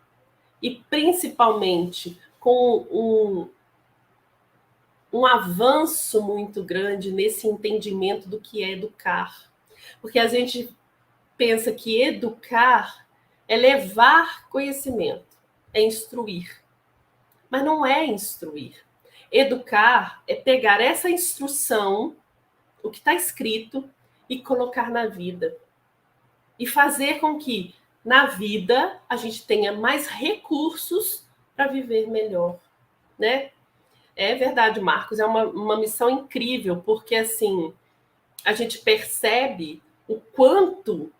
e principalmente com um avanço muito grande nesse entendimento do que é educar. Porque a gente pensa que educar é levar conhecimento, é instruir. Mas não é instruir. Educar é pegar essa instrução, o que está escrito, e colocar na vida. E fazer com que, na vida, a gente tenha mais recursos para viver melhor, né? É verdade, Marcos, é uma missão incrível, porque assim, a gente percebe o quanto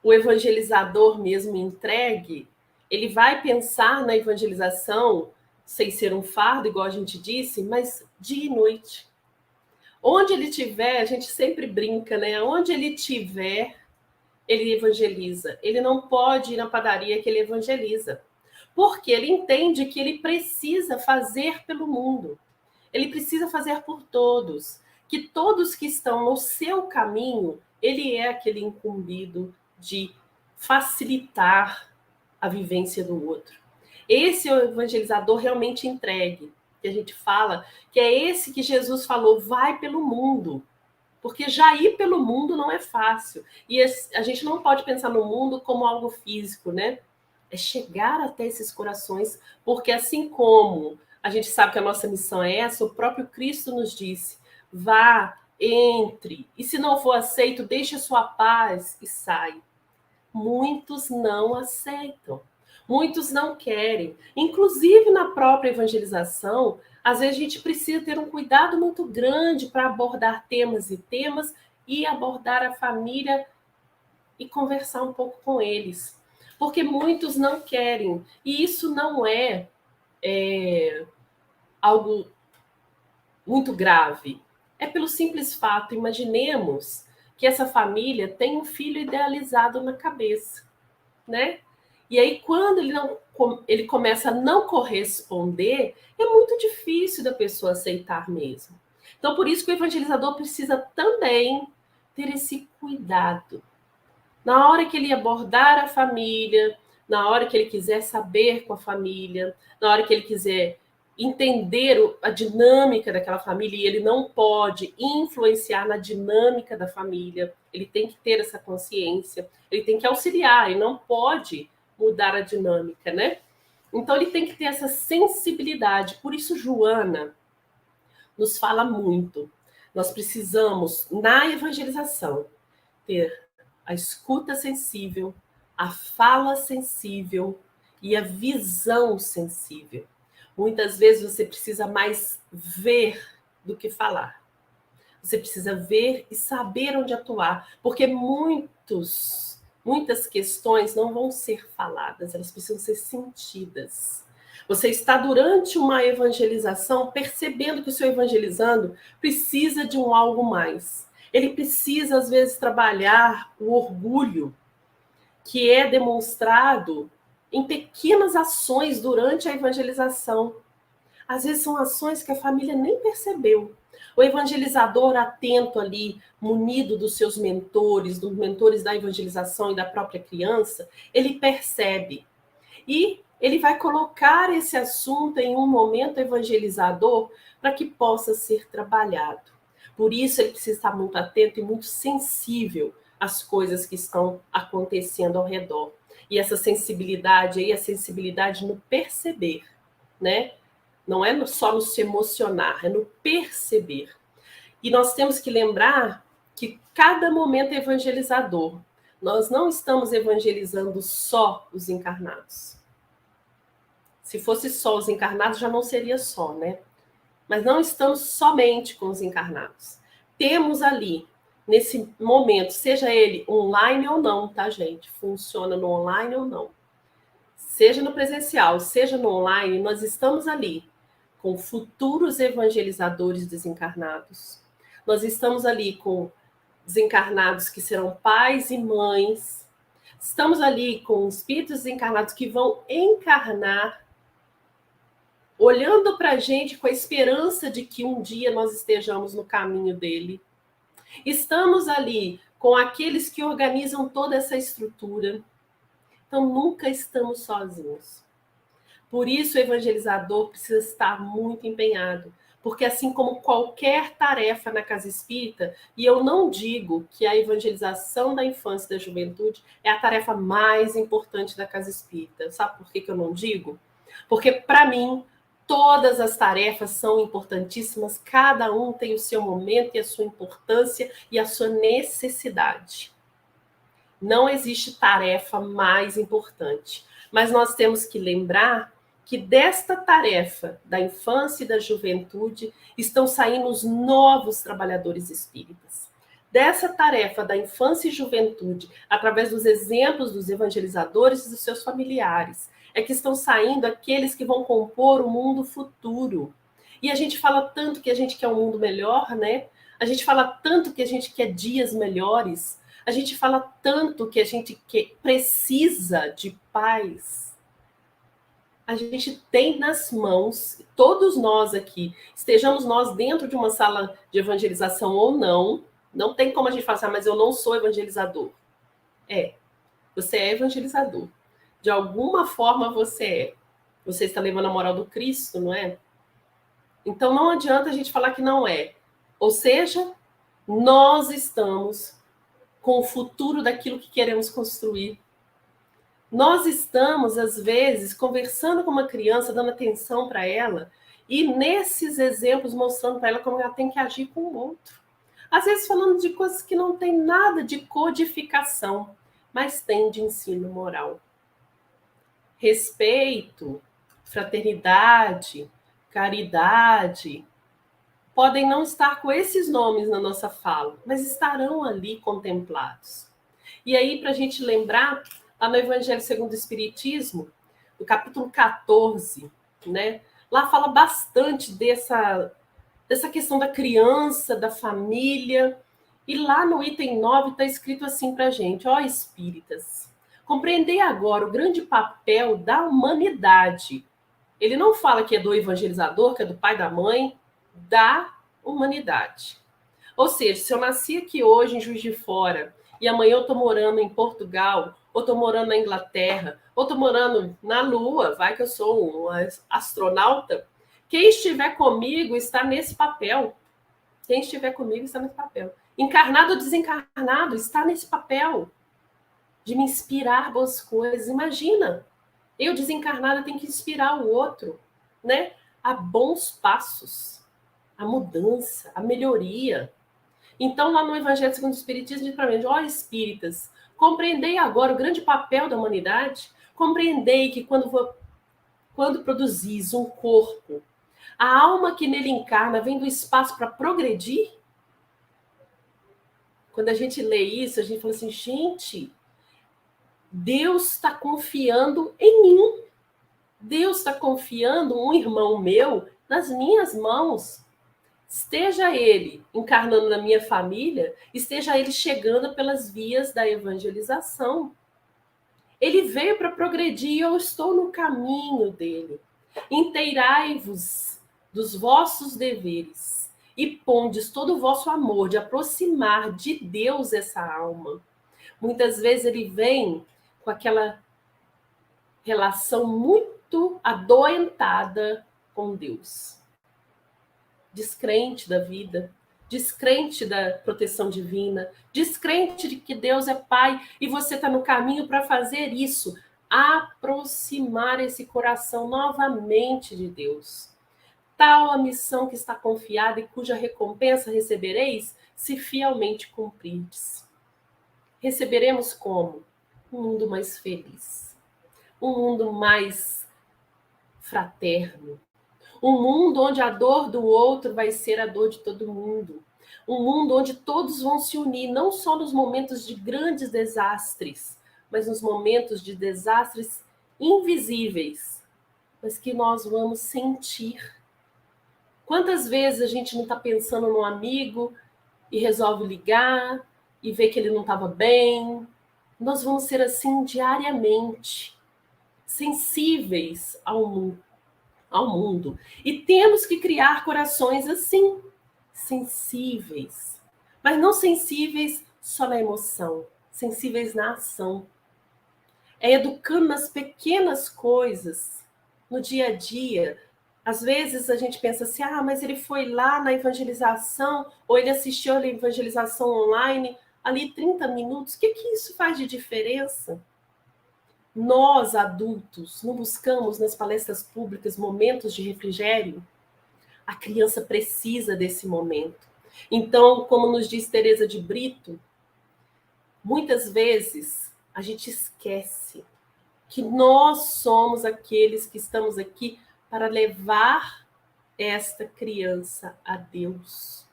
o evangelizador mesmo entregue, ele vai pensar na evangelização sem ser um fardo, igual a gente disse, mas dia e noite. Onde ele tiver, a gente sempre brinca, né? Onde ele tiver, ele evangeliza. Ele não pode ir na padaria que ele evangeliza, porque ele entende que ele precisa fazer pelo mundo. Ele precisa fazer por todos, que todos que estão no seu caminho, ele é aquele incumbido de facilitar a vivência do outro. Esse é o evangelizador realmente entregue, que a gente fala, que é esse que Jesus falou, vai pelo mundo, porque já ir pelo mundo não é fácil. E a gente não pode pensar no mundo como algo físico, né? É chegar até esses corações, porque assim como a gente sabe que a nossa missão é essa, o próprio Cristo nos disse, vá, entre, e se não for aceito, deixe a sua paz e sai. Muitos não aceitam, muitos não querem. Inclusive na própria evangelização, às vezes a gente precisa ter um cuidado muito grande para abordar temas e abordar a família e conversar um pouco com eles. Porque muitos não querem, e isso não é algo muito grave. É pelo simples fato, imaginemos que essa família tem um filho idealizado na cabeça, né? E aí, quando ele começa a não corresponder, é muito difícil da pessoa aceitar mesmo. Então, por isso que o evangelizador precisa também ter esse cuidado. Na hora que ele abordar a família, na hora que ele quiser saber com a família, na hora que ele quiser entender a dinâmica daquela família, e ele não pode influenciar na dinâmica da família, ele tem que ter essa consciência, ele tem que auxiliar, ele não pode mudar a dinâmica, né? Então ele tem que ter essa sensibilidade. Por isso, Joana nos fala muito. Nós precisamos, na evangelização, ter a escuta sensível, a fala sensível e a visão sensível. Muitas vezes você precisa mais ver do que falar. Você precisa ver e saber onde atuar, porque muitas questões não vão ser faladas, elas precisam ser sentidas. Você está durante uma evangelização percebendo que o seu evangelizando precisa de um algo mais. Ele precisa, às vezes, trabalhar o orgulho que é demonstrado em pequenas ações durante a evangelização. Às vezes são ações que a família nem percebeu. O evangelizador atento ali, munido dos seus mentores, dos mentores da evangelização e da própria criança, ele percebe. E ele vai colocar esse assunto em um momento evangelizador para que possa ser trabalhado. Por isso ele precisa estar muito atento e muito sensível às coisas que estão acontecendo ao redor. E essa sensibilidade aí, a sensibilidade no perceber, né? Não é só no se emocionar, é no perceber. E nós temos que lembrar que cada momento é evangelizador. Nós não estamos evangelizando só os encarnados. Se fosse só os encarnados, já não seria só, né? Mas não estamos somente com os encarnados. Temos ali, nesse momento, seja ele online ou não, tá, gente? Funciona no online ou não. Seja no presencial, seja no online, nós estamos ali com futuros evangelizadores desencarnados. Nós estamos ali com desencarnados que serão pais e mães. Estamos ali com espíritos desencarnados que vão encarnar, olhando para a gente com a esperança de que um dia nós estejamos no caminho dele. Estamos ali com aqueles que organizam toda essa estrutura. Então, nunca estamos sozinhos. Por isso, o evangelizador precisa estar muito empenhado. Porque assim como qualquer tarefa na casa espírita, e eu não digo que a evangelização da infância e da juventude é a tarefa mais importante da casa espírita. Sabe por que eu não digo? Porque, para mim, todas as tarefas são importantíssimas, cada um tem o seu momento e a sua importância e a sua necessidade. Não existe tarefa mais importante. Mas nós temos que lembrar que desta tarefa da infância e da juventude estão saindo os novos trabalhadores espíritas. Dessa tarefa da infância e juventude, através dos exemplos dos evangelizadores e dos seus familiares, é que estão saindo aqueles que vão compor o mundo futuro. E a gente fala tanto que a gente quer um mundo melhor, né? A gente fala tanto que a gente quer dias melhores. A gente fala tanto que a gente precisa de paz. A gente tem nas mãos, todos nós aqui, estejamos nós dentro de uma sala de evangelização ou não, não tem como a gente falar assim, mas eu não sou evangelizador. Você é evangelizador. De alguma forma você é. Você está levando a moral do Cristo, não é? Então não adianta a gente falar que não é. Ou seja, nós estamos com o futuro daquilo que queremos construir. Nós estamos, às vezes, conversando com uma criança, dando atenção para ela, e nesses exemplos mostrando para ela como ela tem que agir com o outro. Às vezes falando de coisas que não tem nada de codificação, mas tem de ensino moral. Respeito, fraternidade, caridade, podem não estar com esses nomes na nossa fala, mas estarão ali contemplados. E aí, para a gente lembrar, lá no Evangelho segundo o Espiritismo, no capítulo 14, né? Lá fala bastante dessa questão da criança, da família, E lá no item 9 está escrito assim para a gente: ó espíritas, compreendei agora o grande papel da humanidade. Ele não fala que é do evangelizador, que é do pai, da mãe, da humanidade. Ou seja, se eu nasci aqui hoje em Juiz de Fora e amanhã eu estou morando em Portugal, ou estou morando na Inglaterra, ou estou morando na Lua, vai que eu sou uma astronauta, quem estiver comigo está nesse papel. Quem estiver comigo está nesse papel. Encarnado ou desencarnado está nesse papel de me inspirar boas coisas. Imagina, eu desencarnada tenho que inspirar o outro, né? A bons passos, a mudança, a melhoria. Então, lá no Evangelho segundo o Espiritismo, diz para mim: ó espíritas, compreendei agora o grande papel da humanidade, compreendei que quando produzis um corpo, a alma que nele encarna vem do espaço para progredir. Quando a gente lê isso, a gente fala assim: gente, Deus está confiando em mim. Deus está confiando um irmão meu nas minhas mãos. Esteja ele encarnando na minha família, esteja ele chegando pelas vias da evangelização. Ele veio para progredir e eu estou no caminho dele. Inteirai-vos dos vossos deveres e pondes todo o vosso amor de aproximar de Deus essa alma. Muitas vezes ele vem com aquela relação muito adoentada com Deus. Descrente da vida, descrente da proteção divina, descrente de que Deus é Pai e você está no caminho para fazer isso, aproximar esse coração novamente de Deus. Tal a missão que está confiada e cuja recompensa recebereis, se fielmente cumprirdes. Receberemos como? Um mundo mais feliz, um mundo mais fraterno, um mundo onde a dor do outro vai ser a dor de todo mundo, um mundo onde todos vão se unir, não só nos momentos de grandes desastres, mas nos momentos de desastres invisíveis, mas que nós vamos sentir. Quantas vezes a gente não está pensando num amigo e resolve ligar e ver que ele não estava bem? Nós vamos ser assim diariamente, sensíveis ao mundo. E temos que criar corações assim, sensíveis. Mas não sensíveis só na emoção, sensíveis na ação. É educando nas pequenas coisas, no dia a dia. Às vezes a gente pensa assim: mas ele foi lá na evangelização, ou ele assistiu a evangelização online, ali 30 minutos. O que isso faz de diferença? Nós, adultos, não buscamos nas palestras públicas momentos de refrigério? A criança precisa desse momento. Então, como nos diz Teresa de Brito, muitas vezes a gente esquece que nós somos aqueles que estamos aqui para levar esta criança a Deus,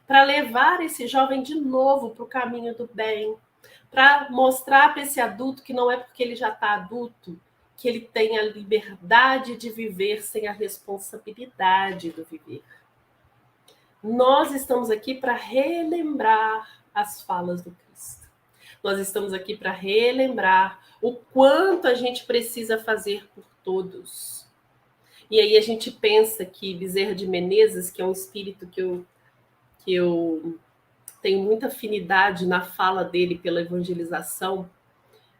para levar esse jovem de novo para o caminho do bem, para mostrar para esse adulto que não é porque ele já está adulto que ele tem a liberdade de viver sem a responsabilidade do viver. Nós estamos aqui para relembrar as falas do Cristo. Nós estamos aqui para relembrar o quanto a gente precisa fazer por todos. E aí a gente pensa que Bezerra de Menezes, que é um espírito que eu tenho muita afinidade na fala dele pela evangelização,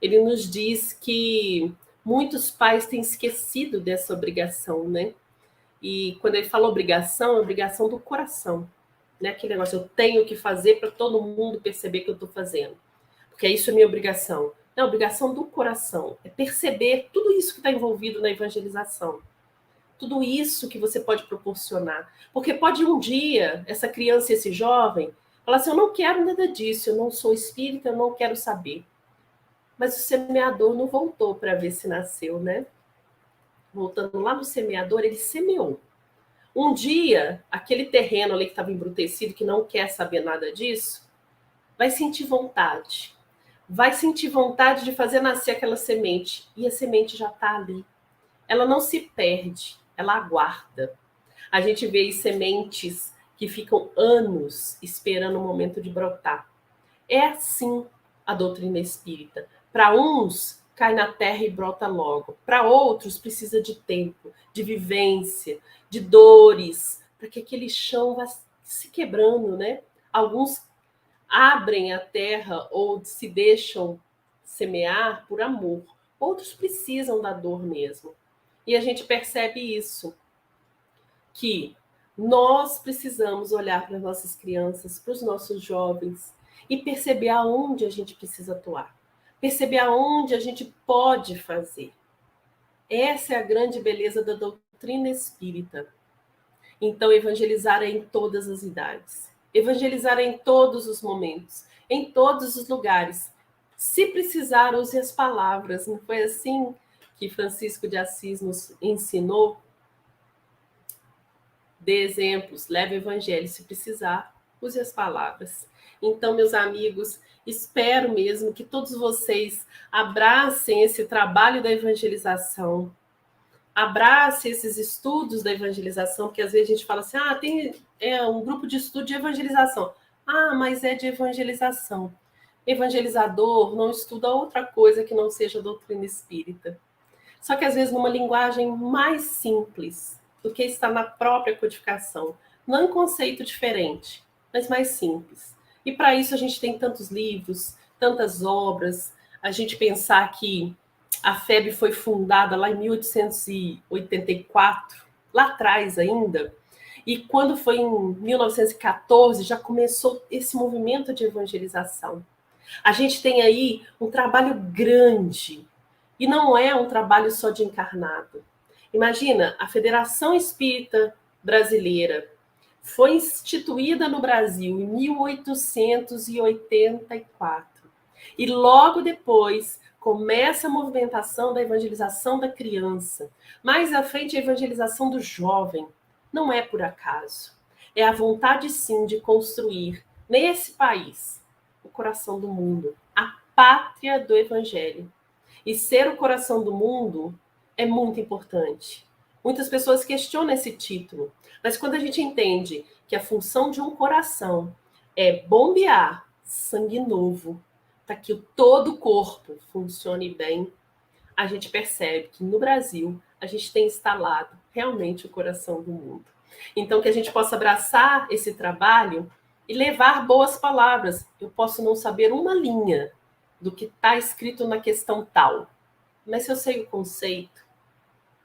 ele nos diz que muitos pais têm esquecido dessa obrigação, né? E quando ele fala obrigação, é obrigação do coração, né? Aquele negócio, eu tenho que fazer para todo mundo perceber que eu estou fazendo, porque isso é minha obrigação. Não, a obrigação do coração é perceber tudo isso que está envolvido na evangelização, tudo isso que você pode proporcionar, porque pode um dia essa criança, esse jovem, falar assim: eu não quero nada disso, eu não sou espírita, eu não quero saber. Mas o semeador não voltou para ver se nasceu, né? Voltando lá no semeador, ele semeou. Um dia, aquele terreno ali que estava embrutecido, que não quer saber nada disso, vai sentir vontade. Vai sentir vontade de fazer nascer aquela semente. E a semente já está ali. Ela não se perde, ela aguarda. A gente vê sementes que ficam anos esperando o momento de brotar. É assim a doutrina espírita. Para uns, cai na terra e brota logo. Para outros, precisa de tempo, de vivência, de dores, para que aquele chão vá se quebrando, né? Alguns abrem a terra ou se deixam semear por amor. Outros precisam da dor mesmo. E a gente percebe isso, que nós precisamos olhar para as nossas crianças, para os nossos jovens e perceber aonde a gente precisa atuar. Perceber aonde a gente pode fazer. Essa é a grande beleza da doutrina espírita. Então, evangelizar é em todas as idades. Evangelizar é em todos os momentos, em todos os lugares. Se precisar, use as palavras. Não foi assim que Francisco de Assis nos ensinou? Dê exemplos, leve o evangelho. Se precisar, use as palavras. Então, meus amigos, espero mesmo que todos vocês abracem esse trabalho da evangelização, abrace esses estudos da evangelização, porque às vezes a gente fala assim, tem um grupo de estudo de evangelização. Mas é de evangelização. Evangelizador não estuda outra coisa que não seja a doutrina espírita. Só que às vezes numa linguagem mais simples do que está na própria codificação. Não em conceito diferente, mas mais simples. E para isso a gente tem tantos livros, tantas obras, a gente pensar que a FEB foi fundada lá em 1884, lá atrás ainda, e quando foi em 1914 já começou esse movimento de evangelização. A gente tem aí um trabalho grande, e não é um trabalho só de encarnado. Imagina, a Federação Espírita Brasileira foi instituída no Brasil em 1884. E logo depois começa a movimentação da evangelização da criança. Mais à frente, a evangelização do jovem. Não é por acaso. É a vontade, sim, de construir nesse país o coração do mundo, a pátria do evangelho. E ser o coração do mundo é muito importante. Muitas pessoas questionam esse título, mas quando a gente entende que a função de um coração é bombear sangue novo para que todo o corpo funcione bem, a gente percebe que no Brasil a gente tem instalado realmente o coração do mundo. Então, que a gente possa abraçar esse trabalho e levar boas palavras. Eu posso não saber uma linha do que está escrito na questão tal, mas se eu sei o conceito,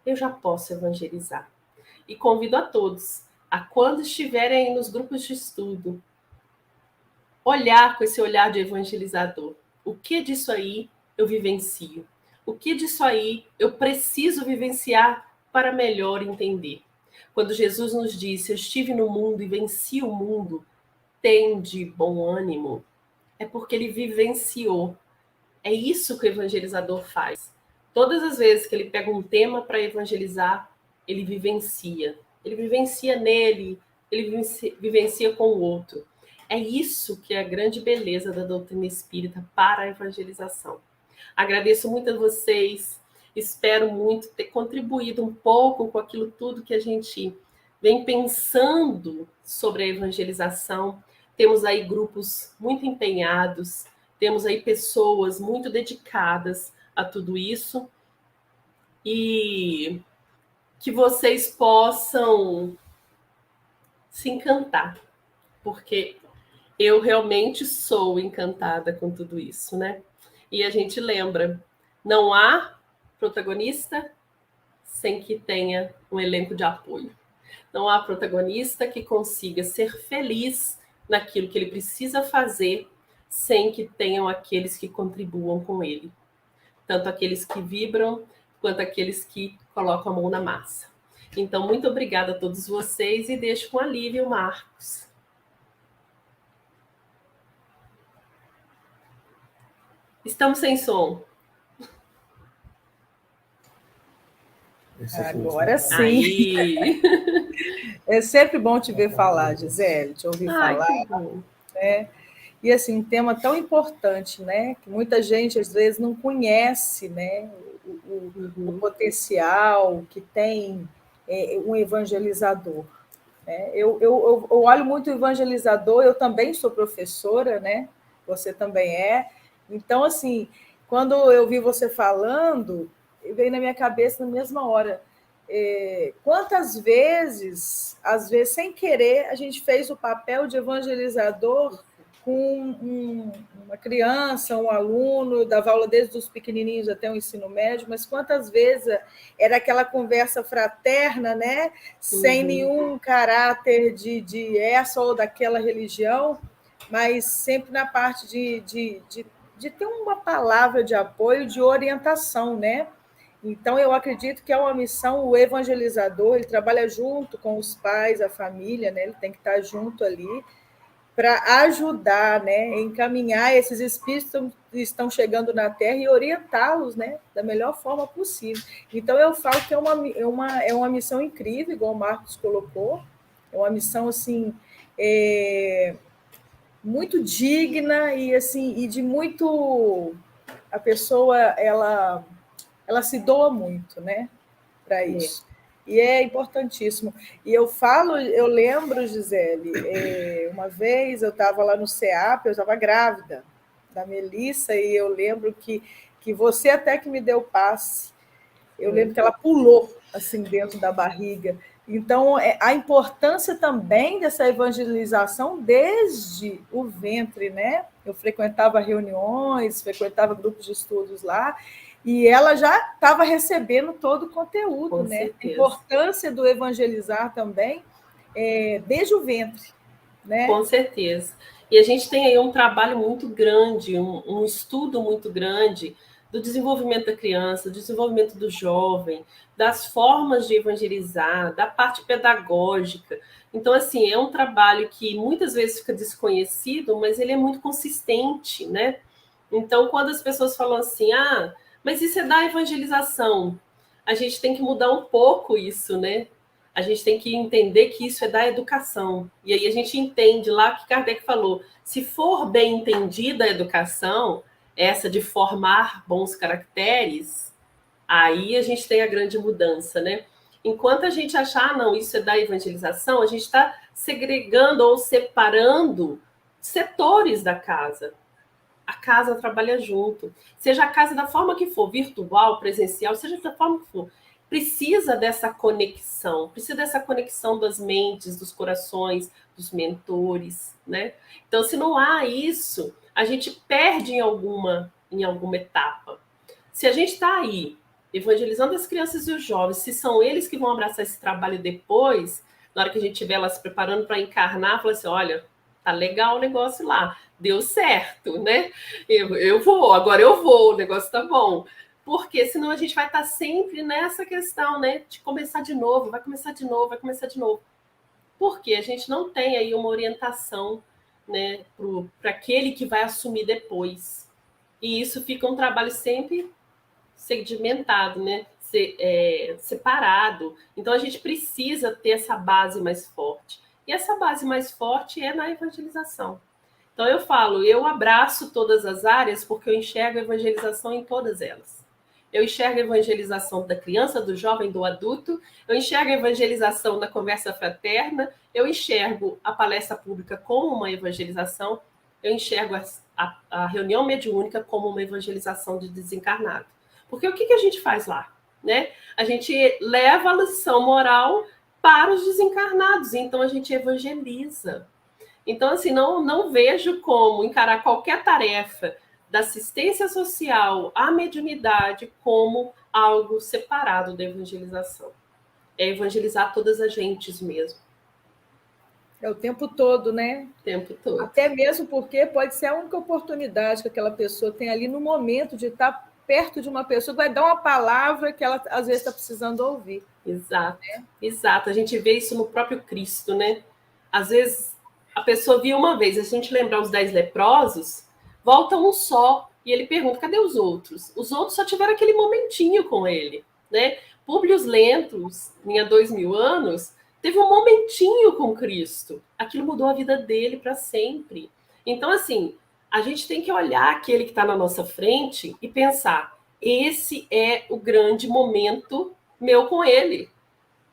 eu já posso evangelizar. E convido a todos a, quando estiverem aí nos grupos de estudo, olhar com esse olhar de evangelizador. O que disso aí eu vivencio? O que disso aí eu preciso vivenciar para melhor entender? Quando Jesus nos disse, eu estive no mundo e venci o mundo, tende bom ânimo, é porque ele vivenciou. É isso que o evangelizador faz. Todas as vezes que ele pega um tema para evangelizar, ele vivencia. Ele vivencia nele, ele vivencia com o outro. É isso que é a grande beleza da doutrina espírita para a evangelização. Agradeço muito a vocês, espero muito ter contribuído um pouco com aquilo tudo que a gente vem pensando sobre a evangelização. Temos aí grupos muito empenhados, temos aí pessoas muito dedicadas a tudo isso, e que vocês possam se encantar, porque eu realmente sou encantada com tudo isso, né? E a gente lembra, não há protagonista sem que tenha um elenco de apoio. Não há protagonista que consiga ser feliz naquilo que ele precisa fazer sem que tenham aqueles que contribuam com ele. Tanto aqueles que vibram, quanto aqueles que colocam a mão na massa. Então, muito obrigada a todos vocês e deixo com a Lívia e o Marcos. Estamos sem som. Agora sim. Aí. É sempre bom te ver falar, Gisele, te ouvir falar. Que bom. Né? E assim, um tema tão importante, né? Que muita gente às vezes não conhece, né? O potencial que tem um evangelizador. Eu olho muito o evangelizador, eu também sou professora, né? Você também é. Então, assim, quando eu vi você falando, veio na minha cabeça na mesma hora. Quantas vezes, às vezes, sem querer, a gente fez o papel de evangelizador com uma criança, um aluno, dava aula desde os pequenininhos até o ensino médio, mas quantas vezes era aquela conversa fraterna, né? Sem nenhum caráter de essa ou daquela religião, mas sempre na parte de ter uma palavra de apoio, de orientação, né? Então, eu acredito que é uma missão, o evangelizador, ele trabalha junto com os pais, a família, né? Ele tem que estar junto ali, para ajudar, né, encaminhar esses espíritos que estão chegando na Terra e orientá-los, né, da melhor forma possível. Então, eu falo que é uma missão incrível, igual o Marcos colocou, é uma missão assim, muito digna e assim e de muito, a pessoa ela se doa muito, né, para isso. E é importantíssimo. E eu lembro, Gisele, uma vez eu estava lá no CEAP, eu estava grávida da Melissa, e eu lembro que você até que me deu passe. Eu lembro que ela pulou assim dentro da barriga. Então, a importância também dessa evangelização desde o ventre, né? Eu frequentava reuniões, frequentava grupos de estudos lá, e ela já estava recebendo todo o conteúdo, Com né? certeza. A importância do evangelizar também desde o ventre, né? Com certeza. E a gente tem aí um trabalho muito grande, um estudo muito grande do desenvolvimento da criança, do desenvolvimento do jovem, das formas de evangelizar, da parte pedagógica. Então, assim, é um trabalho que muitas vezes fica desconhecido, mas ele é muito consistente, né? Então, quando as pessoas falam assim, mas isso é da evangelização, a gente tem que mudar um pouco isso, né? A gente tem que entender que isso é da educação. E aí a gente entende lá que Kardec falou, se for bem entendida a educação, essa de formar bons caracteres, aí a gente tem a grande mudança, né? Enquanto a gente achar, não, isso é da evangelização, a gente está segregando ou separando setores da casa. A casa trabalha junto. Seja a casa da forma que for, virtual, presencial, seja da forma que for. Precisa dessa conexão das mentes, dos corações, dos mentores, né? Então, se não há isso, a gente perde em alguma etapa. Se a gente está aí, evangelizando as crianças e os jovens, se são eles que vão abraçar esse trabalho depois, na hora que a gente estiver lá se preparando para encarnar, fala assim, olha, tá legal o negócio lá, deu certo, né? Eu vou, agora eu vou, o negócio tá bom. Porque senão a gente vai estar sempre nessa questão, né? De começar de novo, vai começar de novo, vai começar de novo. Porque a gente não tem aí uma orientação, né, para aquele que vai assumir depois. E isso fica um trabalho sempre sedimentado, né? Separado. Então a gente precisa ter essa base mais forte. E essa base mais forte é na evangelização. Então eu falo, eu abraço todas as áreas porque eu enxergo a evangelização em todas elas. Eu enxergo a evangelização da criança, do jovem, do adulto, eu enxergo a evangelização na conversa fraterna, eu enxergo a palestra pública como uma evangelização, eu enxergo a reunião mediúnica como uma evangelização de desencarnado. Porque o que a gente faz lá? Né? A gente leva a lição moral para os desencarnados, então a gente evangeliza. Então, assim, não vejo como encarar qualquer tarefa da assistência social à mediunidade como algo separado da evangelização. É evangelizar todas as gentes mesmo. É o tempo todo, né? O tempo todo. Até mesmo porque pode ser a única oportunidade que aquela pessoa tem ali no momento de estar perto de uma pessoa que vai dar uma palavra que ela às vezes está precisando ouvir. Exato, exato. A gente vê isso no próprio Cristo, né? Às vezes a pessoa viu uma vez, se a gente lembrar os 10 leprosos, volta um só, e ele pergunta, cadê os outros? Os outros só tiveram aquele momentinho com ele, né? Públio Lentulus, há 2000 anos, teve um momentinho com Cristo. Aquilo mudou a vida dele para sempre. Então, assim, a gente tem que olhar aquele que está na nossa frente e pensar, esse é o grande momento meu com ele,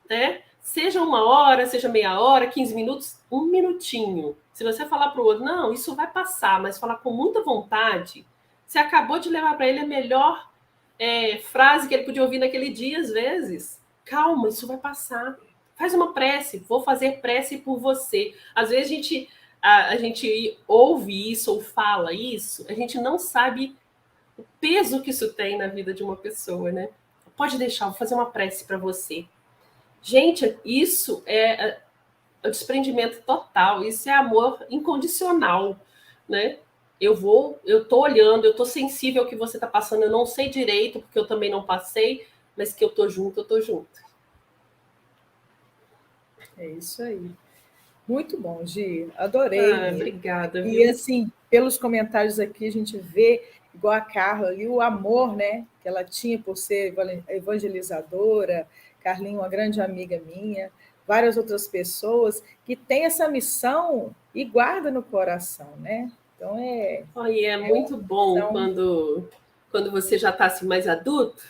né? Seja 1 hora, seja meia hora, 15 minutos, 1 minutinho. Se você falar para o outro, não, isso vai passar, mas falar com muita vontade, você acabou de levar para ele a melhor frase que ele podia ouvir naquele dia, às vezes. Calma, isso vai passar. Faz uma prece, vou fazer prece por você. Às vezes a gente ouve isso ou fala isso, a gente não sabe o peso que isso tem na vida de uma pessoa, né? Pode deixar, vou fazer uma prece para você. Gente, isso é o desprendimento total, isso é amor incondicional, né? Eu tô olhando, eu tô sensível ao que você tá passando, eu não sei direito, porque eu também não passei, mas que eu tô junto, eu tô junto. É isso aí. Muito bom, Gi. Adorei. Obrigada, E viu? assim, pelos comentários aqui, a gente vê, igual a Carla, e o amor, né, que ela tinha por ser evangelizadora, Carlinha, uma grande amiga minha, várias outras pessoas que têm essa missão e guarda no coração, né? Então É muito bom missão. quando você já está assim, mais adulto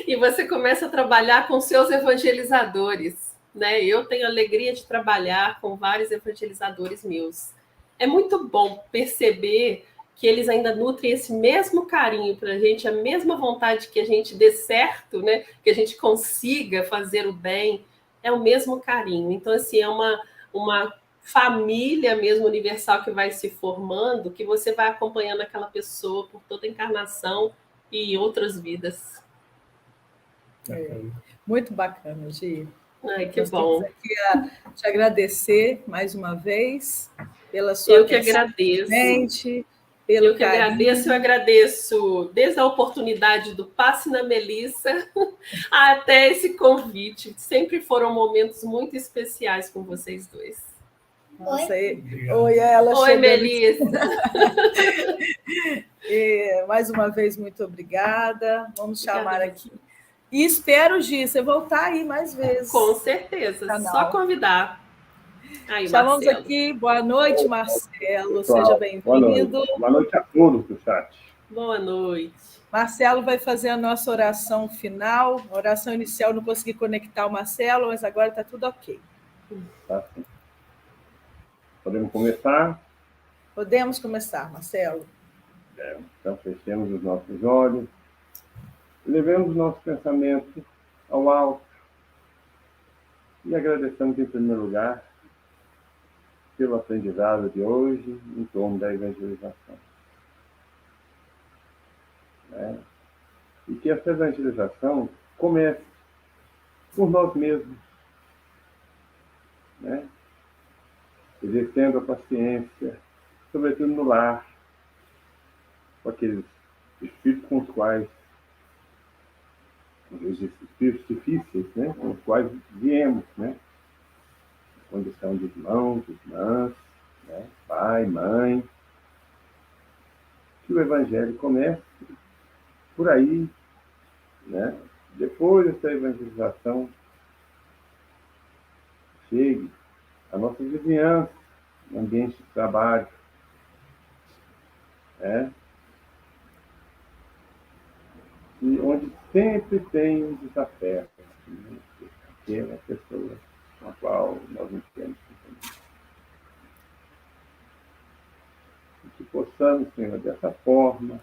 e você começa a trabalhar com seus evangelizadores, né? Eu tenho a alegria de trabalhar com vários evangelizadores meus. É muito bom perceber que eles ainda nutrem esse mesmo carinho para a gente, a mesma vontade que a gente dê certo, né? Que a gente consiga fazer o bem, é o mesmo carinho. Então, assim, é uma família mesmo universal que vai se formando, que você vai acompanhando aquela pessoa por toda a encarnação e outras vidas. Muito bacana, Gi. Ai, que Nós temos bom. aqui a te agradecer mais uma vez pela sua Eu que atenção, agradeço. pelo Eu que agradeço, eu carinho. agradeço desde a oportunidade do Passe na Melissa até esse convite. Sempre foram momentos muito especiais com vocês dois. Nossa, oi, ela Oi, chegando. Melissa. Mais uma vez, muito obrigada. Vamos chamar Obrigada. aqui. E espero, Gi, você voltar aí mais vezes. Com certeza, só convidar. Aí, Chamamos Marcelo. aqui, boa noite, Marcelo, Pessoal, seja boa noite. bem-vindo. Boa noite a todos do chat. Boa noite. Marcelo vai fazer a nossa oração final. A oração inicial, não consegui conectar o Marcelo, mas agora está tudo ok. Tá, sim. Podemos começar? Podemos começar, Marcelo. Então, fechemos os nossos olhos. Levemos o nosso pensamento ao alto. E agradecemos, em primeiro lugar, pelo aprendizado de hoje em torno da evangelização. E que essa evangelização comece por nós mesmos, exercendo a paciência, sobretudo no lar, com aqueles espíritos com os quais, os espíritos difíceis, com os quais viemos, condição de irmãos, irmãs, pai, mãe. Que o Evangelho comece por aí, depois dessa evangelização chegue à nossa vizinhança, no ambiente de trabalho, e onde sempre tem um desafeto, aquela pessoa com a qual nós não temos compromisso. E que possamos, Senhor, dessa forma,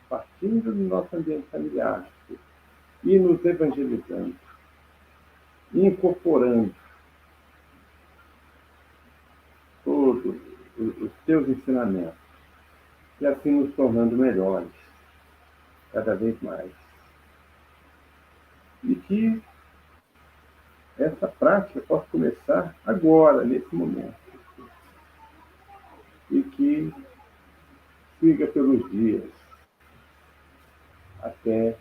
partindo do nosso ambiente familiar, e nos evangelizando, incorporando todos os teus ensinamentos, e assim nos tornando melhores, cada vez mais. E que essa prática possa começar agora, nesse momento. E que siga pelos dias, até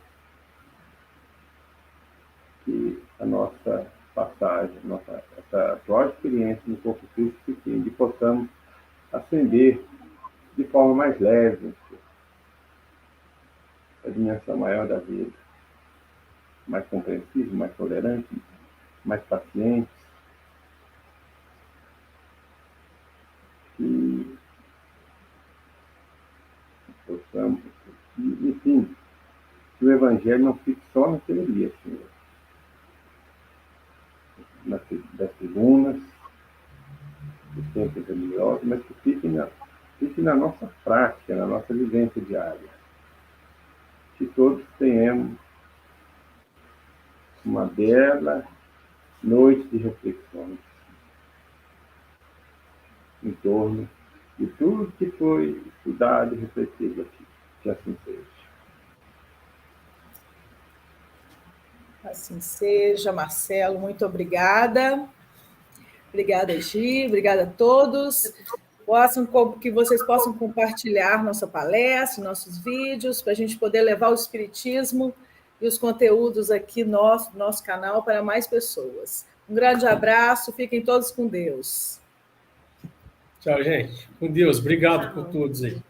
que a nossa passagem, essa atual experiência no corpo físico, e possamos ascender de forma mais leve a dimensão maior da vida, mais compreensível, mais tolerante, mais paciente, que possamos, enfim, que o Evangelho não fique só na teoria, Senhor, das tribunas, que sempre é melhor, mas que fique na nossa prática, na nossa vivência diária. Que todos tenhamos uma bela noite de reflexões em torno de tudo que foi estudado e refletido aqui. Que assim seja. Assim seja, Marcelo, muito obrigada. Obrigada, Gi, obrigada a todos. Que vocês possam compartilhar nossa palestra, nossos vídeos, para a gente poder levar o Espiritismo e os conteúdos aqui no nosso canal para mais pessoas. Um grande abraço, fiquem todos com Deus. Tchau, gente. Com Deus. Obrigado por todos aí.